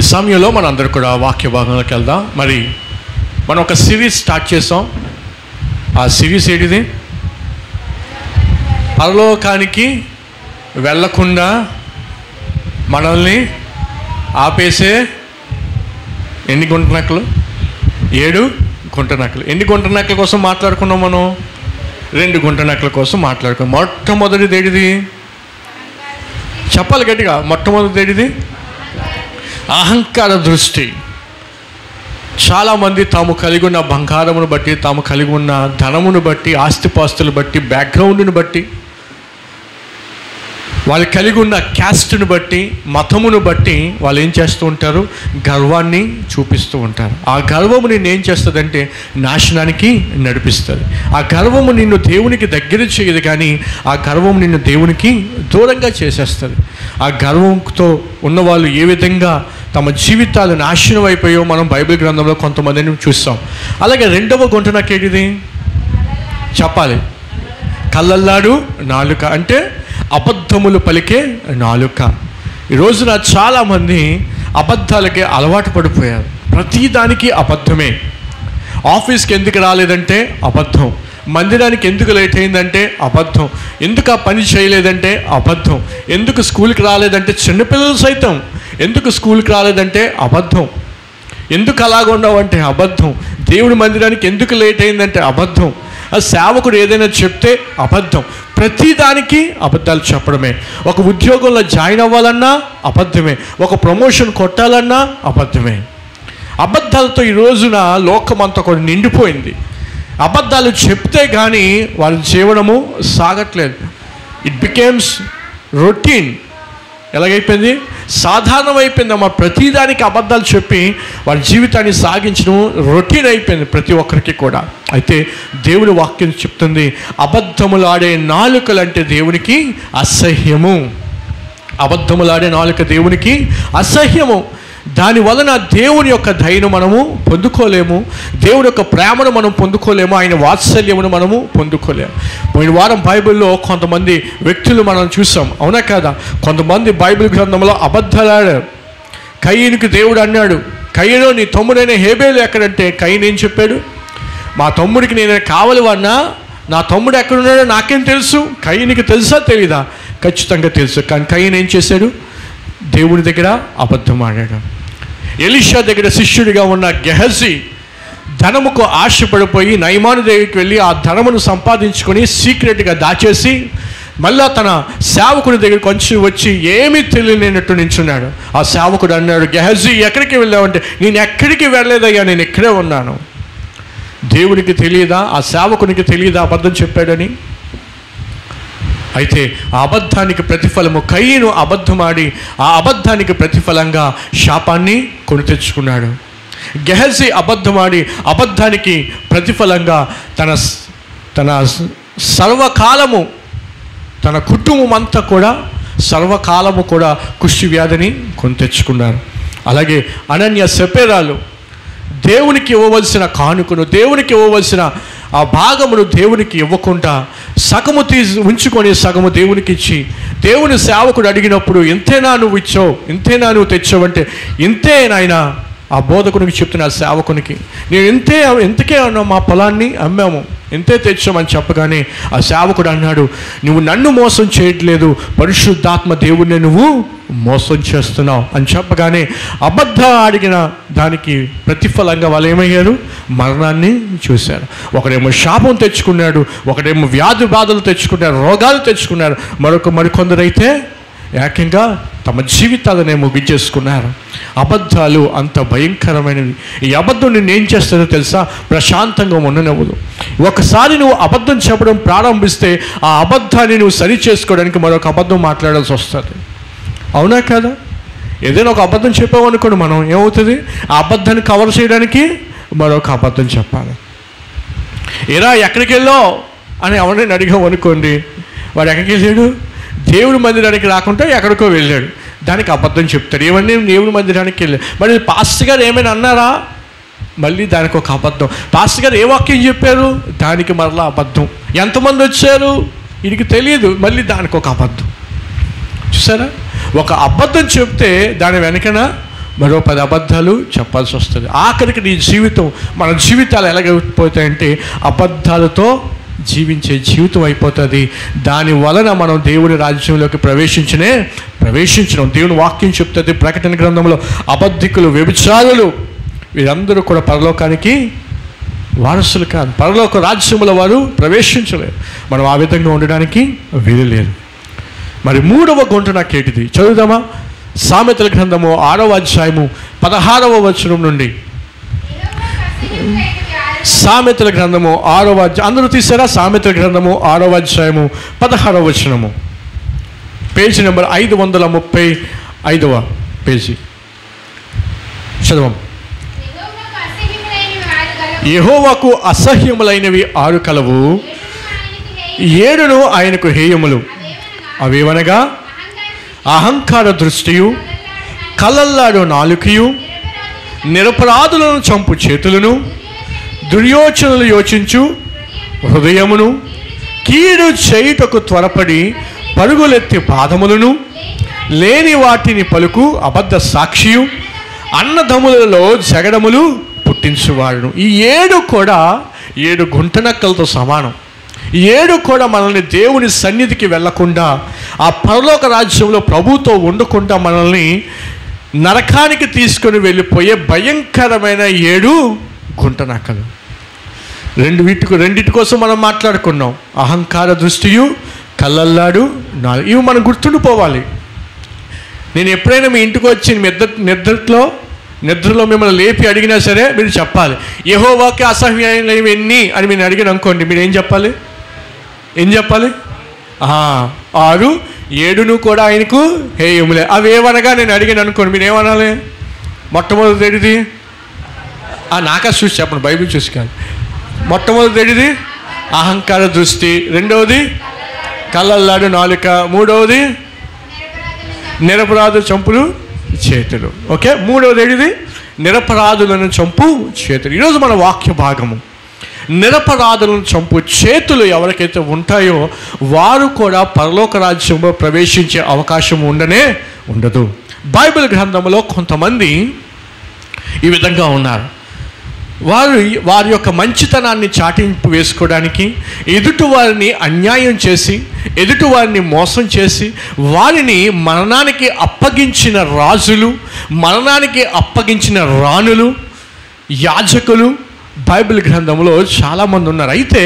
ఈ సమయంలో మనం అందరూ కూడా వాక్య భాగంలోకి వెళ్దాం. మరి మనం ఒక సిరీస్ స్టార్ట్ చేసాం. ఆ సిరీస్ ఏంటిది? పరలోకానికి వెళ్ళకుండా మనల్ని ఆపేసే ఎన్ని గుంటనక్కలు? 7 గుంటనక్కలు. ఎన్ని గుంటనక్కల కోసం మాట్లాడుకున్నాం మనం? 2 గుంటనక్కల కోసం మాట్లాడుకున్నాం. మొట్టమొదటిది ఏంటిది? చెప్పాలి గట్టిగా. మొట్టమొదటిది ఏంటిది? అహంకార దృష్టి. చాలామంది తాము కలిగి ఉన్న బంగారమును బట్టి, తాము కలిగి ఉన్న ధనమును బట్టి, ఆస్తిపాస్తులు బట్టి, బ్యాక్గ్రౌండ్ని బట్టి, వాళ్ళు కలిగి ఉన్న క్యాస్ట్ను బట్టి, మతమును బట్టి వాళ్ళు ఏం చేస్తూ ఉంటారు? గర్వాన్ని చూపిస్తూ ఉంటారు. ఆ గర్వము నిన్ను ఏం చేస్తుందంటే నాశనానికి నడిపిస్తుంది. ఆ గర్వము నిన్ను దేవునికి దగ్గర చేయదు, కానీ ఆ గర్వము నిన్ను దేవునికి దూరంగా చేసేస్తుంది. ఆ గర్వంతో ఉన్నవాళ్ళు ఏ విధంగా తమ జీవితాలు నాశనం అయిపోయో మనం బైబిల్ గ్రంథంలో కొంతమందిని చూస్తాం. అలాగే రెండవ గుంటనకేటిది? చెప్పాలి. కళ్ళల్లాడు నాలుక, అంటే అబద్ధములు పలికే నాలుక. ఈ రోజున చాలామంది అబద్ధాలకి అలవాటు పడిపోయారు. ప్రతిదానికి అబద్ధమే. ఆఫీస్కి ఎందుకు రాలేదంటే అబద్ధం. మందిరానికి ఎందుకు లేట్ అయిందంటే అబద్ధం. ఎందుకు ఆ పని చేయలేదంటే అబద్ధం. ఎందుకు స్కూల్కి రాలేదంటే, చిన్నపిల్లలు సైతం ఎందుకు స్కూల్కి రాలేదంటే అబద్ధం. ఎందుకు అలాగుండవు అంటే అబద్ధం. దేవుడి మందిరానికి ఎందుకు లేట్ అయిందంటే అబద్ధం. ఆ సేవకుడు ఏదైనా చెప్తే అబద్ధం. ప్రతిదానికి అబద్ధాలు చెప్పడమే. ఒక ఉద్యోగంలో జాయిన్ అవ్వాలన్నా అబద్ధమే. ఒక ప్రమోషన్ కొట్టాలన్నా అబద్ధమే. అబద్ధాలతో ఈ రోజున లోకమంతా కూడా నిండిపోయింది. అబద్ధాలు చెప్తే కానీ వాళ్ళ జీవనము సాగట్లేదు. It becames routine. ఎలాగైపోయింది? సాధారణం అయిపోయిందమ్మా. ప్రతిదానికి అబద్ధాలు చెప్పి వాళ్ళ జీవితాన్ని సాగించడం రొటీన్ అయిపోయింది ప్రతి ఒక్కరికి కూడా. అయితే దేవుని వాక్యం చెప్తుంది, అబద్ధములాడే నాలుకలంటే దేవునికి అసహ్యము. అబద్ధములాడే నాలుక దేవునికి అసహ్యము. దాని వలన దేవుని యొక్క దయను మనము పొందుకోలేము. దేవుని యొక్క ప్రేమను మనం పొందుకోలేము. ఆయన వాత్సల్యమును మనము పొందుకోలేము. పోయిన వారం బైబిల్లో కొంతమంది వ్యక్తులు మనం చూసాం, అవునా కదా? కొంతమంది బైబిల్ గ్రంథంలో అబద్ధాలాడారు. కయీనుకి దేవుడు అన్నాడు, కయీను నీ తమ్ముడైన హేబేలు ఎక్కడంటే, కయీను ఏం చెప్పాడు? మా తమ్ముడికి నేను కావాలి వాడినా, నా తమ్ముడు ఎక్కడున్నాడో నాకేం తెలుసు? కయీనుకి తెలుసా తెలీదా? ఖచ్చితంగా తెలుసు. కానీ కయీను ఏం చేశాడు? దేవుని దగ్గర అబద్ధం ఆడాడు. ఎలీషా దగ్గర శిష్యుడిగా ఉన్న గెహజీ ధనముకు ఆశపడిపోయి నయమాను దగ్గరికి వెళ్ళి ఆ ధనమును సంపాదించుకొని సీక్రెట్గా దాచేసి మళ్ళా తన సేవకుడి దగ్గరికి కొంచెం వచ్చి ఏమీ తెలియలేనట్టు నించున్నాడు. ఆ సేవకుడు అన్నాడు, గెహజీ ఎక్కడికి వెళ్ళావంటే, నేను ఎక్కడికి వెళ్ళలేదయ్యా, నేను ఇక్కడే ఉన్నాను. దేవునికి తెలియదా? ఆ సేవకునికి తెలియదా అబద్ధం చెప్పాడని? అయితే ఆ అబద్ధానికి ప్రతిఫలము, కయీను అబద్ధమాడి ఆ అబద్ధానికి ప్రతిఫలంగా శాపాన్ని కొని తెచ్చుకున్నాడు. గెహజీ అబద్ధమాడి అబద్ధానికి ప్రతిఫలంగా తన సర్వకాలము, తన కుటుంబం అంతా కూడా సర్వకాలము కూడా కుష్టి వ్యాధిని కొని తెచ్చుకున్నారు. అలాగే అనన్య సెపెరాలు దేవునికి ఇవ్వవలసిన కానుకను, దేవునికి ఇవ్వవలసిన ఆ భాగమును దేవునికి ఇవ్వకుండా సగము ఉంచుకొని సగము దేవునికి ఇచ్చి, దేవుని సేవకుడు అడిగినప్పుడు ఇంతేనా నువ్వు ఇచ్చావు, ఇంతేనా నువ్వు తెచ్చావంటే, ఇంతే నాయన. ఆ బోధకునికి చెప్తున్న ఆ సేవకునికి, నేను ఇంతకే అన్నా, మా పొలాన్ని అమ్మాము, ఇంతే తెచ్చామని చెప్పగానే ఆ సేవకుడు అన్నాడు, నువ్వు నన్ను మోసం చేయట్లేదు, పరిశుద్ధాత్మ దేవుణ్ణి నువ్వు మోసం చేస్తున్నావు అని చెప్పగానే అబద్ధం అడిగిన దానికి ప్రతిఫలంగా వాళ్ళు ఏమయ్యారు? మరణాన్ని చూశారు. ఒకడేమో శాపం తెచ్చుకున్నాడు, ఒకడేమో వ్యాధి బాధలు తెచ్చుకున్నారు, రోగాలు తెచ్చుకున్నారు. మరికొందరైతే ఏకంగా తమ జీవితాలనే ముగించేసుకున్నారు. అబద్ధాలు అంత భయంకరమైనవి. ఈ అబద్ధం నిన్ను ఏం చేస్తుందో తెలుసా? ప్రశాంతంగా ఉండనివ్వదు. ఒకసారి నువ్వు అబద్ధం చెప్పడం ప్రారంభిస్తే ఆ అబద్ధాన్ని నువ్వు సరి చేసుకోవడానికి మరొక అబద్ధం మాట్లాడాల్సి వస్తుంది. అవునా కదా? ఏదైనా ఒక అబద్ధం చెప్పామనుకోండి, మనం ఏమవుతుంది? ఆ అబద్ధాన్ని కవర్ చేయడానికి మరొక అబద్ధం చెప్పాలి. ఏరా ఎక్కడికి వెళ్ళావు అని ఎవరిని అడిగావు అనుకోండి, వాడు ఎక్కడికి వెళ్ళాడు? దేవుడి మందిరానికి రాకుండా ఎక్కడికో వెళ్ళాడు. దానికి అబద్ధం చెప్తాడు. ఏమన్నా దేవుడి మందిరానికి వెళ్ళాడు. మరి పాస్టర్ గారు ఏమైనా అన్నారా? మళ్ళీ దానికి ఒక అబద్ధం. పాస్టర్ గారు ఏ వాక్యం చెప్పారు? దానికి మరలా అబద్ధం. ఎంతమంది వచ్చారు? వీడికి తెలియదు, మళ్ళీ దానికి ఒక అబద్ధం. చూసారా? ఒక అబద్ధం చెప్తే దాని వెనకన మరో 10 అబద్ధాలు చెప్పాల్సి వస్తుంది. ఆఖరికి నీ జీవితం, మన జీవితాలు ఎలాగైపోతాయంటే అబద్ధాలతో జీవించే జీవితం అయిపోతుంది. దాని వలన మనం దేవుని రాజ్యంలోకి ప్రవేశించడం. దేవుని వాక్యం చెప్తుంది ప్రకటన గ్రంథంలో, అబద్ధికులు, వ్యభిచారులు వీరందరూ కూడా పరలోకానికి వారసులు కాదు, పరలోక రాజ్యముల వారు ప్రవేశించలేరు. మనం ఆ విధంగా ఉండడానికి వీలు లేదు. మరి 3వ గుంట నాకేటిది చదువుదామా? సామెతల గ్రంథము 6వ అధ్యాయము 16వ వచనం నుండి. సామెతల గ్రంథము 6వ అధ్యాయం, అందరూ తీసారా? సామెతల గ్రంథము 6వ అధ్యాయము 16వ వచనము, పేజీ నెంబర్ 535వ పేజీ. చదవం. యెహోవాకు అసహ్యములైనవి 6 కలవు, 7 ఆయనకు హేయములు. అవేవనగా అహంకార దృష్టియు, కలల్లాడు నాలుకయు, నిరపరాధులను చంపు చేతులను, దుర్యోచనలు యోచించు హృదయమును, కీడు చేయుటకు త్వరపడి పరుగులెత్తి పాదములను, లేని వాటిని పలుకు అబద్ధ సాక్షియు, అన్నదమ్ములలో జగడములు పుట్టించువాడును. ఈ 7 కూడా 7 గుంటనక్కలతో సమానం. 7 కూడా మనల్ని దేవుని సన్నిధికి వెళ్లకుండా, ఆ పరలోక రాజ్యంలో ప్రభుతో ఉండకుండా మనల్ని నరకానికి తీసుకొని వెళ్ళిపోయే భయంకరమైన 7 గుంటనక్కలు. రెండిటి కోసం మనం మాట్లాడుకున్నాం. అహంకార దృష్టియు, కళ్ళల్లాడు నాలుగు. ఇవి మనం గుర్తుండిపోవాలి. నేను ఎప్పుడైనా మీ ఇంటికి వచ్చి నిద్రలో మిమ్మల్ని లేపి అడిగినా సరే మీరు చెప్పాలి, యెహోవాకి అసహ్యమైనవి ఎన్ని అని మీరు అడిగిన అనుకోండి, మీరు ఏం చెప్పాలి? 6, 7 కూడా ఆయనకు హేయములే. అవి ఏమనగా నేను అడిగిన అనుకోండి, మీరు ఏమనాలి? మొట్టమొదటిది నాకా చూసి చెప్పండి, బైబిల్ చూసి కాదు. మొట్టమొదటిది అహంకార దృష్టి, 2వది కళ్ళల్లాడు నాలుక, 3వది నిరపరాధ చంపులు చేతులు. ఓకే, 3వది నిరపరాధులను చంపు చేతులు. ఈరోజు మన వాక్య భాగము, నిరపరాధులను చంపు చేతులు ఎవరికైతే ఉంటాయో వారు కూడా పరలోక రాజ్యంలో ప్రవేశించే అవకాశం ఉండదు. బైబిల్ గ్రంథంలో కొంతమంది ఈ విధంగా ఉన్నారు. వారి యొక్క మంచితనాన్ని చాటింపు వేసుకోవడానికి ఎదుటి వారిని అన్యాయం చేసి, ఎదుటి వారిని మోసం చేసి, వారిని మరణానికి అప్పగించిన రాజులు, మరణానికి అప్పగించిన రాణులు, యాజకులు బైబిల్ గ్రంథంలో చాలామంది ఉన్నారు. అయితే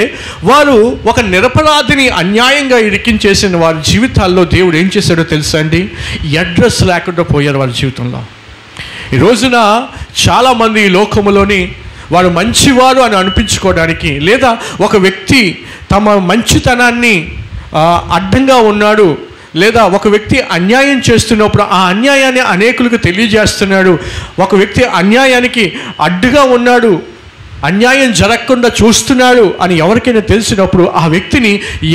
వారు ఒక నిరపరాధిని అన్యాయంగా ఇరికించేసిన వారి జీవితాల్లో దేవుడు ఏం చేశాడో తెలుసా అండి? అడ్రస్ లేకుండా పోయారు వారి జీవితంలో. ఈ రోజున చాలామంది ఈ లోకములోని వారు మంచివారు అని అనిపించుకోవడానికి, లేదా ఒక వ్యక్తి తమ మంచితనాన్ని అడ్డంగా ఉన్నాడు, లేదా ఒక వ్యక్తి అన్యాయం చేస్తున్నప్పుడు ఆ అన్యాయాన్ని అనేకులకు తెలియజేస్తున్నాడు, ఒక వ్యక్తి అన్యాయానికి అడ్డుగా ఉన్నాడు, అన్యాయం జరగకుండా చూస్తున్నాడు అని ఎవరికైనా తెలిసినప్పుడు ఆ వ్యక్తిని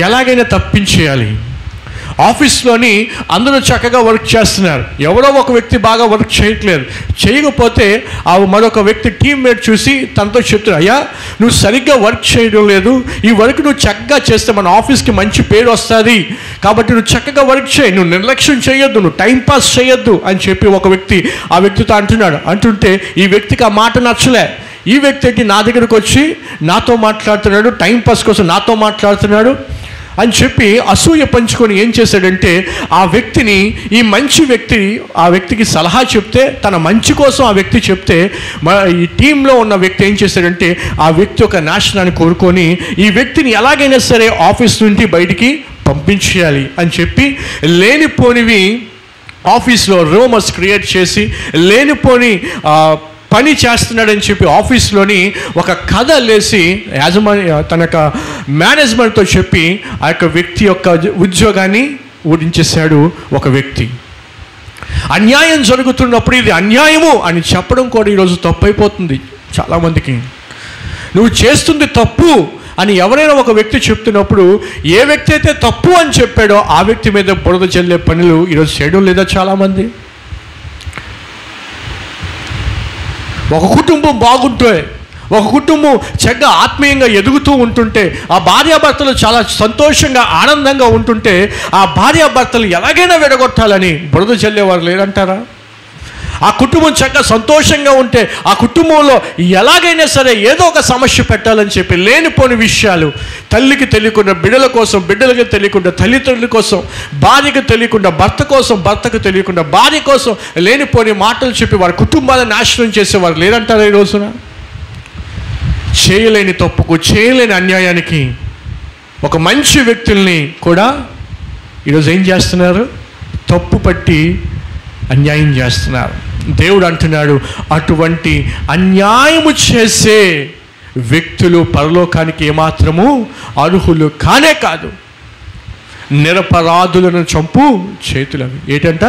ఎలాగైనా తప్పించేయాలి. ఆఫీస్లోని అందరూ చక్కగా వర్క్ చేస్తున్నారు, ఎవరో ఒక వ్యక్తి బాగా వర్క్ చేయకపోతే ఆ మరొక వ్యక్తి టీమ్మేట్ చూసి తనతో చెప్తాడు, అయ్యా నువ్వు సరిగ్గా వర్క్ చేయడం లేదు, ఈ వర్క్ నువ్వు చక్కగా చేస్తే మన ఆఫీస్కి మంచి పేరు వస్తుంది, కాబట్టి నువ్వు చక్కగా వర్క్ చేయి, నువ్వు నిర్లక్ష్యం చేయొద్దు, నువ్వు టైంపాస్ చేయొద్దు అని చెప్పి ఒక వ్యక్తి ఆ వ్యక్తితో అంటుంటే ఈ వ్యక్తికి ఆ మాట నచ్చలే. ఈ వ్యక్తికి నా దగ్గరకు వచ్చి నాతో మాట్లాడుతున్నాడు, టైంపాస్ కోసం నాతో మాట్లాడుతున్నాడు అని చెప్పి అసూయ పంచుకొని ఏం చేశాడంటే ఆ వ్యక్తిని, ఈ మంచి వ్యక్తి ఆ వ్యక్తికి సలహా చెప్తే, తన మంచి కోసం ఆ వ్యక్తి చెప్తే, ఈ టీంలో ఉన్న వ్యక్తి ఏం చేశాడంటే ఆ వ్యక్తి ఒక నాశనాన్ని కోరుకొని ఈ వ్యక్తిని ఎలాగైనా సరే ఆఫీస్ నుండి బయటికి పంపించేయాలి అని చెప్పి లేనిపోనివి ఆఫీస్లో రూమర్స్ క్రియేట్ చేసి లేనిపోని పని చేస్తున్నాడని చెప్పి ఆఫీస్లోని ఒక కథ లేసి తన యొక్క మేనేజ్మెంట్తో చెప్పి ఆ యొక్క వ్యక్తి యొక్క ఉద్యోగాన్ని ఊడించేశాడు. ఒక వ్యక్తి అన్యాయం జరుగుతున్నప్పుడు ఇది అన్యాయము అని చెప్పడం కూడా ఈరోజు తప్పు అయిపోతుంది చాలామందికి. నువ్వు చేస్తుంది తప్పు అని ఎవరైనా ఒక వ్యక్తి చెప్తున్నప్పుడు ఏ వ్యక్తి అయితే తప్పు అని చెప్పాడో ఆ వ్యక్తి మీద బురద చల్లే పనులు ఈరోజు చేయడం లేదా చాలామంది. ఒక కుటుంబం బాగుంటే, ఒక కుటుంబం చక్కగా ఆత్మీయంగా ఎదుగుతూ ఉంటుంటే, ఆ భార్యాభర్తలు చాలా సంతోషంగా ఆనందంగా ఉంటుంటే ఆ భార్యాభర్తలు ఎలాగైనా విడగొట్టాలని బురద చల్లేవారు లేదంటారా? ఆ కుటుంబం చక్కగా సంతోషంగా ఉంటే ఆ కుటుంబంలో ఎలాగైనా సరే ఏదో ఒక సమస్య పెట్టాలని చెప్పి లేనిపోని విషయాలు, తల్లికి తెలియకుండా బిడ్డల కోసం, బిడ్డలకి తెలియకుండా తల్లిదండ్రుల కోసం, భార్యకు తెలియకుండా భర్త కోసం, భర్తకు తెలియకుండా భార్య కోసం లేనిపోని మాటలు చెప్పి వారి కుటుంబాలను నాశనం చేసేవారు లేదంటారా ఈ రోజున? చేయలేని తప్పుకు, చేయలేని అన్యాయానికి ఒక మంచి వ్యక్తుల్ని కూడా ఈరోజు ఏం చేస్తున్నారు? తప్పు పట్టి అన్యాయం చేస్తున్నారు. దేవుడు అంటున్నాడు, అటువంటి అన్యాయము చేసే వ్యక్తులు పరలోకానికి ఏమాత్రము అర్హులు కానే కాదు. నిరపరాధులను చంపు చేతులవి. ఏంటంట?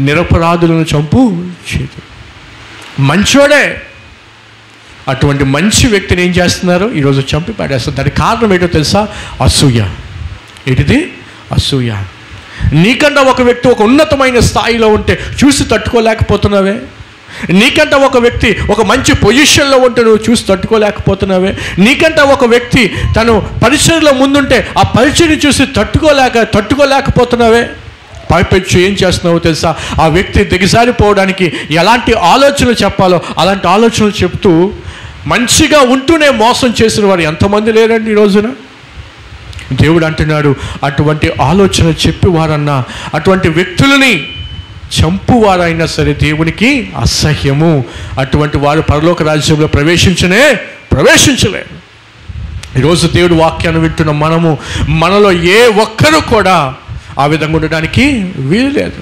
నిరపరాధులను చంపు చేతులు. మంచోడే, అటువంటి మంచి వ్యక్తిని ఏం చేస్తున్నారు? ఈరోజు చంపి పడేస్తారు. దానికి కారణం ఏంటో తెలుసా? అసూయ. ఏంటిది? అసూయ. నీకన్నా ఒక వ్యక్తి ఒక ఉన్నతమైన స్థాయిలో ఉంటే చూసి తట్టుకోలేకపోతున్నావే. నీకంటే ఒక వ్యక్తి ఒక మంచి పొజిషన్లో ఉంటే నువ్వు చూసి తట్టుకోలేకపోతున్నావే. నీకంటే ఒక వ్యక్తి తను పరిచయలో ముందుంటే ఆ పరిచయని చూసి తట్టుకోలేకపోతున్నావే. పైపెచ్చు ఏం చేస్తున్నావో తెలుసా? ఆ వ్యక్తి దిగజారిపోవడానికి ఎలాంటి ఆలోచనలు చెప్పాలో అలాంటి ఆలోచనలు చెప్తూ మంచిగా ఉంటూనే మోసం చేసిన వారు ఎంతమంది లేరండి ఈ రోజున? దేవుడు అంటున్నాడు, అటువంటి ఆలోచన చెప్పేవారన్నా, అటువంటి వ్యక్తులని చంపువారైనా సరే దేవునికి అసహ్యము. అటువంటి వారు పరలోక రాజ్యంలో ప్రవేశించలేరు. ఈరోజు దేవుడు వాక్యాన్ని వింటున్న మనలో ఏ ఒక్కరు కూడా ఆ విధంగా ఉండడానికి వీలు లేదు.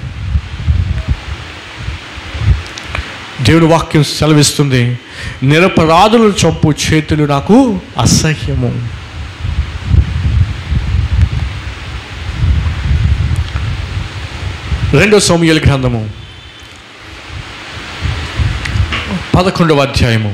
దేవుడు వాక్యం సెలవిస్తుంది, నిరపరాధులను చంపు చేతులు నాకు అసహ్యము. రెండో సమూయేలు గ్రంథము 11వ అధ్యాయము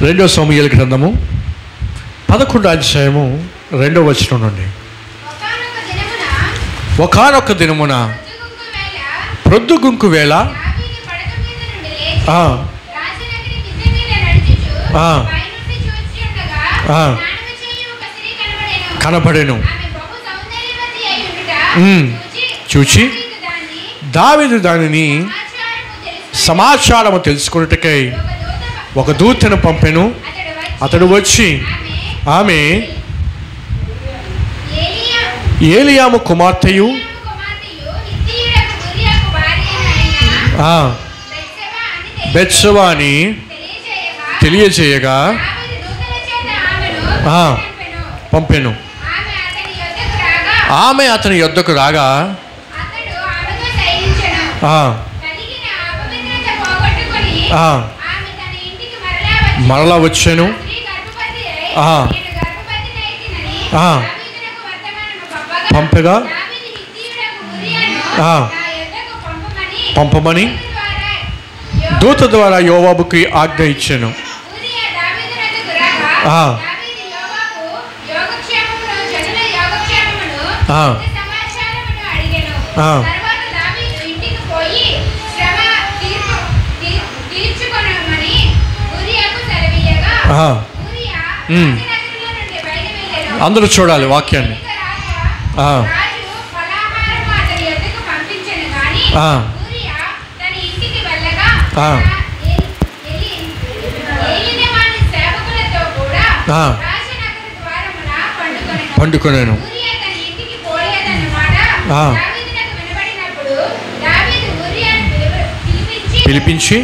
11వ అధ్యాయము 2వ వచనం నుండి. ఒకానొక దినమున ప్రొద్దుగుంకు వేళ కనబడెను. చూచి దావీదు దానిని సమాచారము తెలుసుకున్నట్టుకై ఒక దూతను పంపెను. అతడు వచ్చి ఆమె ఏలియాము కుమార్తెయు బెత్షెబా అని తెలియజేయగా పంపెను. ఆమె అతని యొద్దకు రాగా మరలా వచ్చాను. పంపగా పంపమని దూత ద్వారా యోవాబుకి ఆజ్ఞ ఇచ్చాను. అందరూ చూడాలి వాక్యాన్ని. పండుకొనేను. పిలిపించి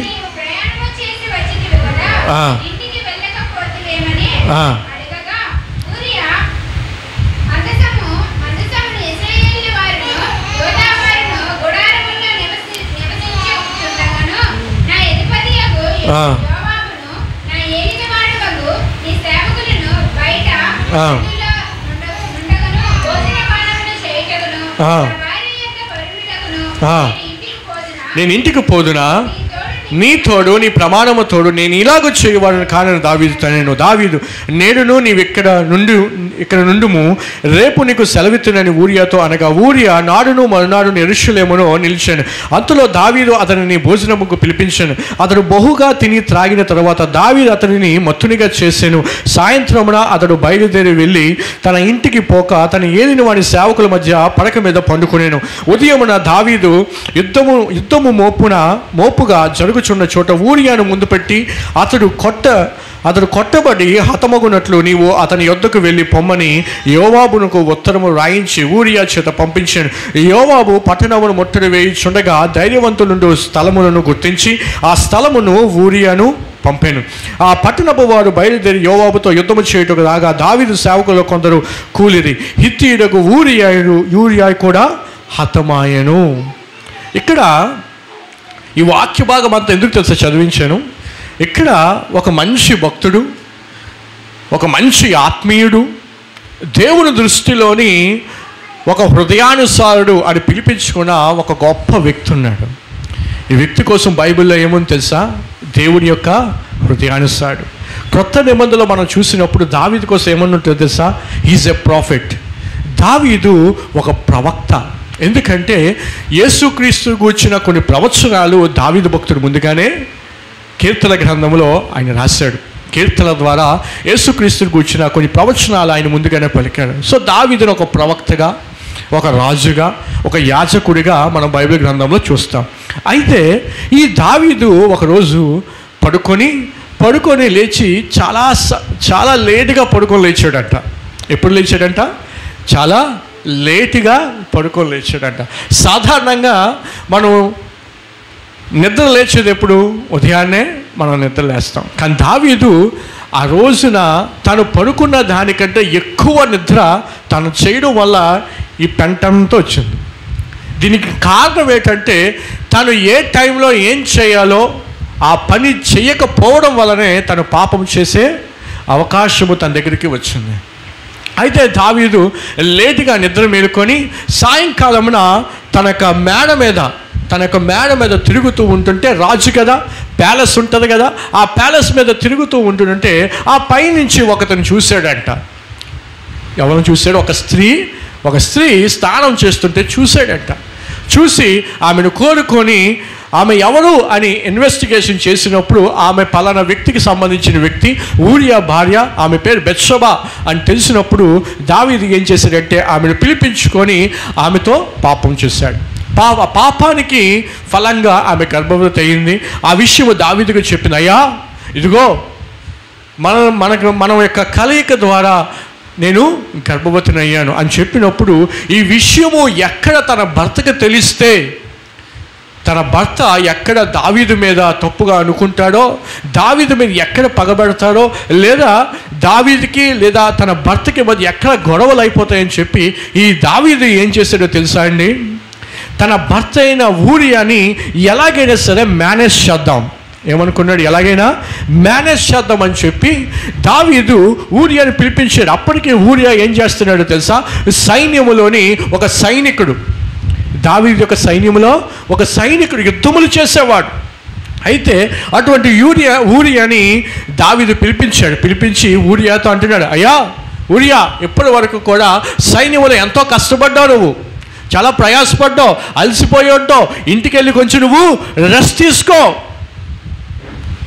నేను ఇంటికి పోదునా నీ తోడు, నీ ప్రమాణము తోడు, నేను ఇలాగ చేయవాడని కానని దావీదు నేడును నీవు ఇక్కడ నుండుము, రేపు నీకు సెలవిత్తునని ఊరియాతో అనగా, ఊరియా నాడును మరునాడును యెరూషలేములో నిలిచాను. అంతలో దావీదు అతనిని భోజనముకు పిలిపించాను. అతడు బహుగా తిని త్రాగిన తర్వాత దావీదు అతనిని మత్తునిగా చేశాను. సాయంత్రమున అతడు బయలుదేరి వెళ్ళి తన ఇంటికి పోక తన ఏలిన వాని సేవకుల మధ్య పడక మీద పండుకునేను. ఉదయమున దావీదు యుద్ధము మోపుగా జరుగుచున్న చోట ఊరియాను ముందు పెట్టి అతడు కొట్టబడి హతమగునట్లు నీవు అతని యొద్దకు వెళ్ళి పొమ్మని యోవాబునకు ఉత్తరము రాయించి ఊరియా చేత పంపించాను. యోవాబు పట్టణమును ముట్టడి వేయుచుండగా ధైర్యవంతులుండు స్థలములను గుర్తించి ఆ స్థలమును ఊరియాను పంపాను. ఆ పట్టణపు వారు బయలుదేరి యోవాబుతో యుద్ధము చేయుటకు రాగా దావీదు సేవకులు కొందరు కూలిరి. హిత్తీయుడకు ఊరియా కూడా హతమాయెను. ఇక్కడ ఈ వాక్య భాగం అంతా ఎందుకు తెలుసా చదివించాను? ఇక్కడ ఒక మంచి భక్తుడు, ఒక మంచి ఆత్మీయుడు, దేవుని దృష్టిలోని ఒక హృదయానుసారుడు అని పిలిపించుకున్న ఒక గొప్ప వ్యక్తి ఉన్నాడు. ఈ వ్యక్తి కోసం బైబిల్లో ఏముంది తెలుసా? దేవుని యొక్క హృదయానుసారుడు. క్రొత్త నిబంధనలో మనం చూసినప్పుడు దావీదు కోసం ఏమన్నట్టు తెలుసా? Is a profit. దావీదు ఒక ప్రవక్త. ఎందుకంటే యేసుక్రీస్తు గూర్చిన కొన్ని ప్రవచనాలు దావీదు భక్తుడు ముందుగానే కీర్తన గ్రంథంలో ఆయన రాశాడు. కీర్తన ద్వారా యేసుక్రీస్తుని గూర్చిన కొన్ని ప్రవచనాలు ఆయన ముందుగానే పలికాడు. సో దావీదును ఒక ప్రవక్తగా, ఒక రాజుగా, ఒక యాజకుడిగా మనం బైబిల్ గ్రంథంలో చూస్తాం. అయితే ఈ దావీదు ఒకరోజు పడుకొని లేచి చాలా లేటుగా పడుకొని లేచాడంట. ఎప్పుడు లేచాడంట? చాలా లేటుగా పడుకొని లేచాడంట. సాధారణంగా మనం నిద్ర లేచేది ఎప్పుడు? ఉదయాన్నే మనం నిద్ర లేస్తాం. కానీ దావీదు ఆ రోజున తను పడుకున్న దానికంటే ఎక్కువ నిద్ర తను చేయడం వల్ల ఈ పెంటంతో వచ్చింది. దీనికి కారణం ఏంటంటే తను ఏ టైంలో ఏం చేయాలో ఆ పని చేయకపోవడం వల్లనే తను పాపం చేసే అవకాశము తన దగ్గరికి వచ్చింది. అయితే దావీదు లేటుగా నిద్ర మేలుకొని సాయంకాలమున తన యొక్క మేడ మీద తిరుగుతూ ఉంటుంటే, రాజు కదా, ప్యాలెస్ ఉంటుంది కదా, ఆ ప్యాలెస్ మీద తిరుగుతూ ఉంటుంటే ఆ పైనుంచి ఒకతను చూశాడంట. ఎవరు చూశాడు? ఒక స్త్రీ స్నానం చేస్తుంటే చూశాడంట. చూసి ఆమెను కోరుకొని ఆమె ఎవరు అని ఇన్వెస్టిగేషన్ చేసినప్పుడు ఆమె పలానా వ్యక్తికి సంబంధించిన వ్యక్తి, ఊరియా భార్య, ఆమె పేరు బెత్షెబా అని తెలిసినప్పుడు దావీదు ఏం చేశాడంటే ఆమెను పిలిపించుకొని ఆమెతో పాపం చేశాడు. పాపానికి ఫలంగా ఆమె గర్భవతి అయింది. ఆ విషయము దావీదుకు చెప్పిన, అయ్యా ఇదిగో మన యొక్క కలయిక ద్వారా నేను గర్భవతిని అయ్యాను అని చెప్పినప్పుడు ఈ విషయము ఎక్కడ తన భర్తకు తెలిస్తే, తన భర్త ఎక్కడ దావీదు మీద తప్పుగా అనుకుంటాడో, దావీదు మీద ఎక్కడ పగబడతాడో, లేదా దావీదుకి లేదా తన భర్తకి మధ్య ఎక్కడ గొడవలు అయిపోతాయని చెప్పి ఈ దావీదు ఏం చేశాడో తెలుసా అండి? తన భర్త అయిన ఊరియాని ఎలాగైనా సరే మేనేజ్ చేద్దాం ఏమనుకున్నాడు? ఎలాగైనా మేనేజ్ చేద్దాం అని చెప్పి దావీదు ఊరియాని పిలిపించాడు. అప్పటికే ఊరియా ఏం చేస్తున్నాడో తెలుసా? సైన్యములోని ఒక సైనికుడు, దావీదు యొక్క సైన్యంలో ఒక సైనికుడు యుద్ధములు చేసేవాడు. అయితే అటువంటి ఊరియాని దావీదు పిలిపించి ఊరియాతో అంటున్నాడు, అయ్యా ఊరియా, ఇప్పటి వరకు కూడా సైన్యంలో ఎంతో కష్టపడ్డావు, నువ్వు చాలా ప్రయాసపడ్డావు, అలసిపోయి ఉంటావు, ఇంటికి వెళ్ళి కొంచెం నువ్వు రెస్ట్ తీసుకో,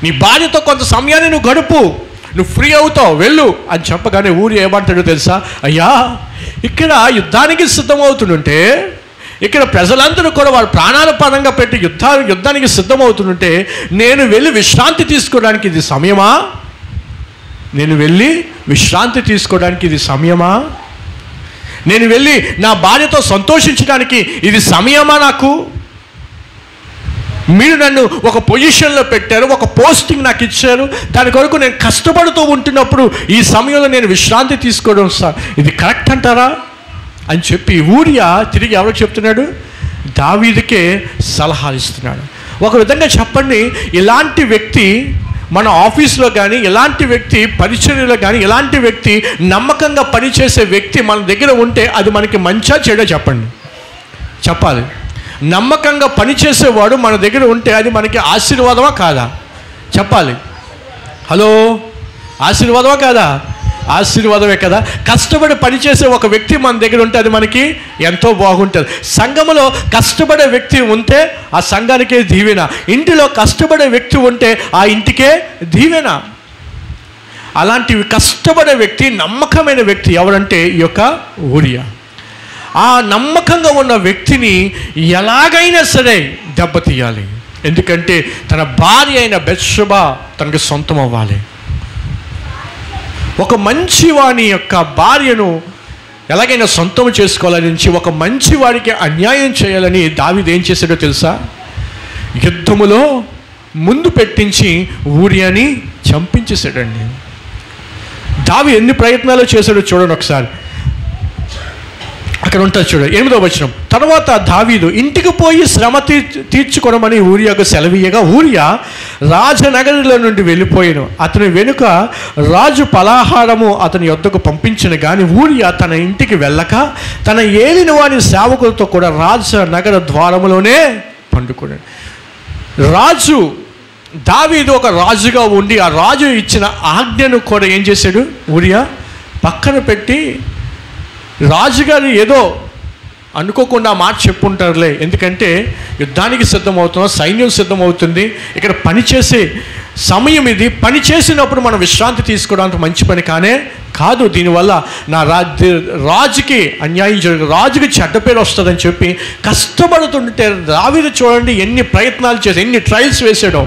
నీ భార్యతో కొంత సమయాన్ని నువ్వు గడుపు, నువ్వు ఫ్రీ అవుతావు, వెళ్ళు అని చెప్పగానే ఊరి ఏమంటాడో తెలుసా? అయ్యా ఇక్కడ యుద్ధానికి సిద్ధమవుతుంటే, ఇక్కడ ప్రజలందరూ కూడా వారు ప్రాణాల పరంగా పెట్టి యుద్ధానికి సిద్ధమవుతుంటే నేను వెళ్ళి విశ్రాంతి తీసుకోవడానికి ఇది సమయమా? నేను వెళ్ళి విశ్రాంతి తీసుకోవడానికి ఇది సమయమా? నేను వెళ్ళి నా భార్యతో సంతోషించడానికి ఇది సమయమా? నాకు మీరు నన్ను ఒక పొజిషన్లో పెట్టారు, ఒక పోస్టింగ్ నాకు ఇచ్చారు, దాని కొరకు నేను కష్టపడుతూ ఉంటున్నప్పుడు ఈ సమయంలో నేను విశ్రాంతి తీసుకోవడం ఇది కరెక్ట్ అంటారా అని చెప్పి ఊరియా తిరిగి ఎవరికి చెప్తున్నాడు? దావీదుకే సలహాలు ఇస్తున్నాడు. ఒక విధంగా చెప్పండి, ఇలాంటి వ్యక్తి మన ఆఫీస్లో కానీ, ఇలాంటి వ్యక్తి పరిచర్యలో కానీ, ఇలాంటి వ్యక్తి నమ్మకంగా పనిచేసే వ్యక్తి మన దగ్గర ఉంటే అది మనకి మంచా చెడా చెప్పండి, చెప్పాలి. నమ్మకంగా పనిచేసేవాడు మన దగ్గర ఉంటే అది మనకి ఆశీర్వాదమా కాదా? చెప్పాలి. హలో, ఆశీర్వాదమా కాదా? ఆశీర్వాదమే కదా. కష్టపడి పనిచేసే ఒక వ్యక్తి మన దగ్గర ఉంటే అది మనకి ఎంతో బాగుంటుంది. సంఘములో కష్టపడే వ్యక్తి ఉంటే ఆ సంఘానికే దీవెన. ఇంటిలో కష్టపడే వ్యక్తి ఉంటే ఆ ఇంటికే దీవెన. అలాంటి కష్టపడే వ్యక్తి, నమ్మకమైన వ్యక్తి ఎవరంటే ఈ యొక్క ఊరియా. ఆ నమ్మకంగా ఉన్న వ్యక్తిని ఎలాగైనా సరే దెబ్బతీయాలి. ఎందుకంటే తన భార్య అయిన బెత్షెబా తనకు సొంతం అవ్వాలి. ఒక మంచి వాని యొక్క భార్యను ఎలాగైనా సొంతం చేసుకోవాలని ఒక మంచి వాడికి అన్యాయం చేయాలని దావీదు ఏం చేశాడో తెలుసా? యుద్ధములో ముందు పెట్టించి ఊరియాని చంపించేశాడండి. దావీదు ఎన్ని ప్రయత్నాలు చేశాడో చూడండి ఒకసారి. అక్కడ ఉంటుంది చూడండి, 8వ వచనం. తర్వాత దావీదు ఇంటికి పోయి శ్రమ తీర్చుకోవడమని ఊరియాకు సెలవీయగా ఊరియా రాజనగరిలో నుండి వెళ్ళిపోయాను. అతని వెనుక రాజు పలాహారము అతని యొద్దకు పంపించిన కానీ ఊరియా తన ఇంటికి వెళ్ళక తన ఏలిన వారి సేవకులతో కూడా రాజనగర ద్వారములోనే పండుకున్నాడు. రాజు దావీదు ఒక రాజుగా ఉండి ఆ రాజు ఇచ్చిన ఆజ్ఞను కూడా ఏం చేశాడు? ఊరియా పక్కన పెట్టి, రాజుగారు ఏదో అనుకోకుండా మాట చెప్పుంటారులే, ఎందుకంటే యుద్ధానికి సిద్ధమవుతున్నాం, సైన్యం సిద్ధమవుతుంది, ఇక్కడ పనిచేసే సమయం ఇది, పని చేసినప్పుడు మనం విశ్రాంతి తీసుకోవడానికి మంచి పని కాదు, దీనివల్ల నా రాజుకి అన్యాయం జరుగుతుంది, రాజుకి చెడ్డ పేరు వస్తుందని చెప్పి కష్టపడుతుంటే దావీదు చూడండి ఎన్ని ప్రయత్నాలు చేసి ఎన్ని ట్రయల్స్ వేసాడో.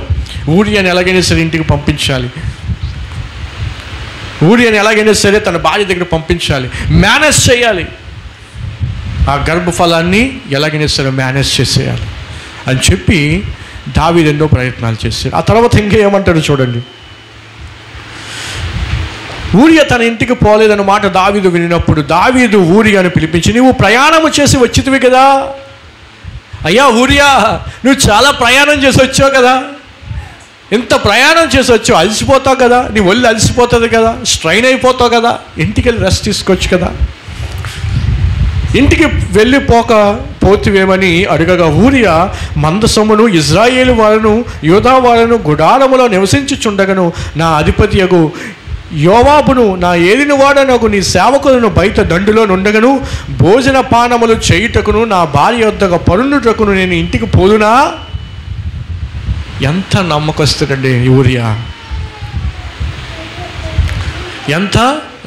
ఊరియాని ఎలాగైనా సరే ఇంటికి పంపించాలి, ఊరియాని ఎలాగైనా సరే తన భార్య దగ్గర పంపించాలి, మేనేజ్ చేయాలి, ఆ గర్భఫలాన్ని ఎలాగైనా సరే మేనేజ్ చేసేయాలి అని చెప్పి దావీదు ఎన్నో ప్రయత్నాలు చేశాడు. ఆ తర్వాత ఇంకా ఏమంటాడు చూడండి. ఊరియా తన ఇంటికి పోలేదన్నమాట దావీదు వినినప్పుడు దావీదు ఊరియాను పిలిపించి, నువ్వు ప్రయాణము చేసి వచ్చితివి కదా, అయ్యా ఊరియా నువ్వు చాలా ప్రయాణం చేసి వచ్చావు కదా, ఇంత ప్రయాణం చేసి వచ్చావు, అలసిపోతావు కదా, నీ ఒళ్ళు అలసిపోతుంది కదా, స్ట్రైన్ అయిపోతావు కదా, ఇంటికి వెళ్ళి రెస్ట్ తీసుకోవచ్చు కదా, ఇంటికి వెళ్ళిపోకపోతివేమని అడగగా ఊరియా మందసమును ఇజ్రాయేలు వారును యూదా వారును గుడారములో నివసించుచుండగను నా అధిపతియగు యోవాబును నా ఏలిన వాడనగు నీ సేవకులను బయట దండులో నుండగను భోజన పానములు చేయుటకును నా భార్య వద్దకు పరుండుటకును నేను ఇంటికి పోదునా? ఎంత నమ్మకస్తుడండి ఊరియా, ఎంత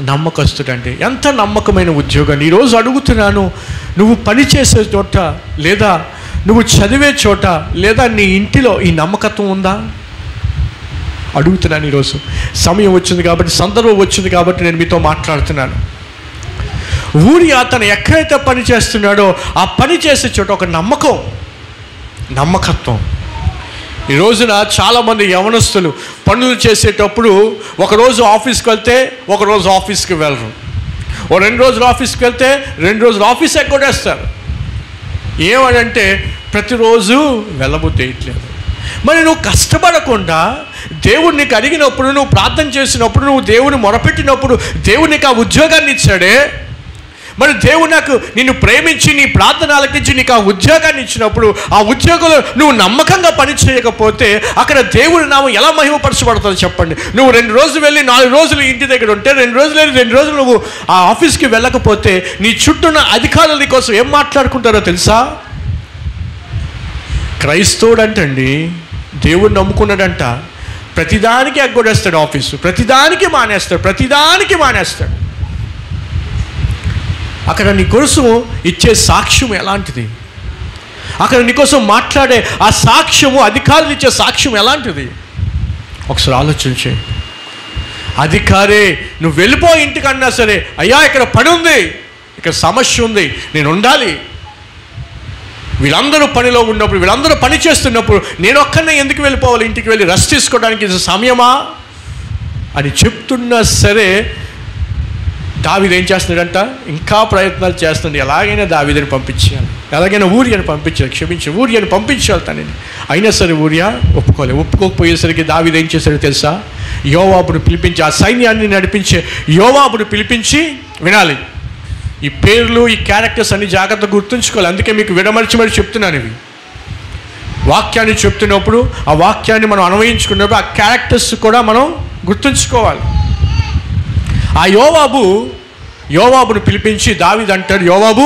నమ్మకస్తుడండి, ఎంత నమ్మకమైన ఉద్యోగం. ఈరోజు అడుగుతున్నాను, నువ్వు పనిచేసే చోట లేదా నువ్వు చదివే చోట లేదా నీ ఇంటిలో ఈ నమ్మకత్వం ఉందా? అడుగుతున్నాను. ఈరోజు సమయం వచ్చింది కాబట్టి, సందర్భం వచ్చింది కాబట్టి నేను మీతో మాట్లాడుతున్నాను. ఊరియా తను ఎక్కడైతే పని చేస్తున్నాడో ఆ పని చేసే చోట ఒక నమ్మకత్వం. ఈ రోజున చాలామంది యవనస్తులు పనులు చేసేటప్పుడు ఒకరోజు ఆఫీస్కి వెళ్తే ఒకరోజు ఆఫీస్కి వెళ్ళరు, 2 రోజులు ఆఫీస్కి వెళ్తే 2 రోజులు ఆఫీస్ ఎగ్గొట్టేస్తారు. ఏమనంటే ప్రతిరోజు వెళ్ళబుద్ధి వేయట్లేదు. మరి నువ్వు కష్టపడకుండా దేవుడు నీకు అడిగినప్పుడు, నువ్వు ప్రార్థన చేసినప్పుడు, నువ్వు దేవుని మొరపెట్టినప్పుడు దేవుడు నీకు ఆ ఉద్యోగాన్ని ఇచ్చాడే, మరి దేవుడు నాకు నిన్ను ప్రేమించి నీ ప్రార్థన ఆలకించి నీకు ఆ ఉద్యోగాన్ని ఇచ్చినప్పుడు ఆ ఉద్యోగంలో నువ్వు నమ్మకంగా పని చేయకపోతే అక్కడ దేవుడి నామం ఎలా మహిమపరచబడుతుంది చెప్పండి? నువ్వు 2 రోజులు వెళ్ళి 4 రోజులు ఇంటి దగ్గర ఉంటే 2 రోజులు వెళ్ళి 2 రోజులు నువ్వు ఆ ఆఫీస్కి వెళ్ళకపోతే నీ చుట్టూ ఉన్న అధికారులు నీ కోసం ఏం మాట్లాడుకుంటారో తెలుసా? క్రైస్తవుడు అంటండి, దేవుడు నమ్ముకున్నాడంట, ప్రతిదానికి ఎగ్గొడేస్తాడు, ఆఫీసు ప్రతిదానికి మానేస్తాడు. అక్కడ నీ కోసం ఇచ్చే సాక్ష్యం ఎలాంటిది? అక్కడ నీకోసం మాట్లాడే ఆ సాక్ష్యము, అధికారులు ఇచ్చే సాక్ష్యం ఎలాంటిది? ఒకసారి ఆలోచించే. అధికారే నువ్వు వెళ్ళిపో ఇంటికన్నా సరే, అయ్యా ఇక్కడ పని ఉంది, ఇక్కడ సమస్య ఉంది, నేను ఉండాలి, వీళ్ళందరూ పనిలో ఉన్నప్పుడు, వీళ్ళందరూ పని చేస్తున్నప్పుడు నేను ఒక్కనే ఎందుకు వెళ్ళిపోవాలి? ఇంటికి వెళ్ళి రెస్ట్ తీసుకోవడానికి ఇది సమయమా అని చెప్తున్నా సరే దావీదు ఏం చేస్తున్నాడంట? ఇంకా ప్రయత్నాలు చేస్తున్నాడు. ఎలాగైనా దావీదుని పంపించాలి, ఎలాగైనా ఊరియాని పంపించాలి, ఊరియాని పంపించాలి తనని. అయినా సరే ఊరియా ఒప్పుకోకపోయేసరికి దావీదు ఏం చేశాడో తెలుసా? యోవాబును పిలిపించి, ఆ సైన్యాన్ని నడిపించే యోవాబును పిలిపించి, వినాలి, ఈ పేర్లు, ఈ క్యారెక్టర్స్ అన్ని జాగ్రత్తగా గుర్తుంచుకోవాలి. అందుకే మీకు విడమర్చి మరి చెప్తున్నాను. ఇవి వాక్యాన్ని చెప్తున్నప్పుడు ఆ వాక్యాన్ని మనం అన్వయించుకున్నప్పుడు ఆ క్యారెక్టర్స్ కూడా మనం గుర్తుంచుకోవాలి. ఆ యోవాబును పిలిపించి దావీదు అంటాడు, యోవాబు,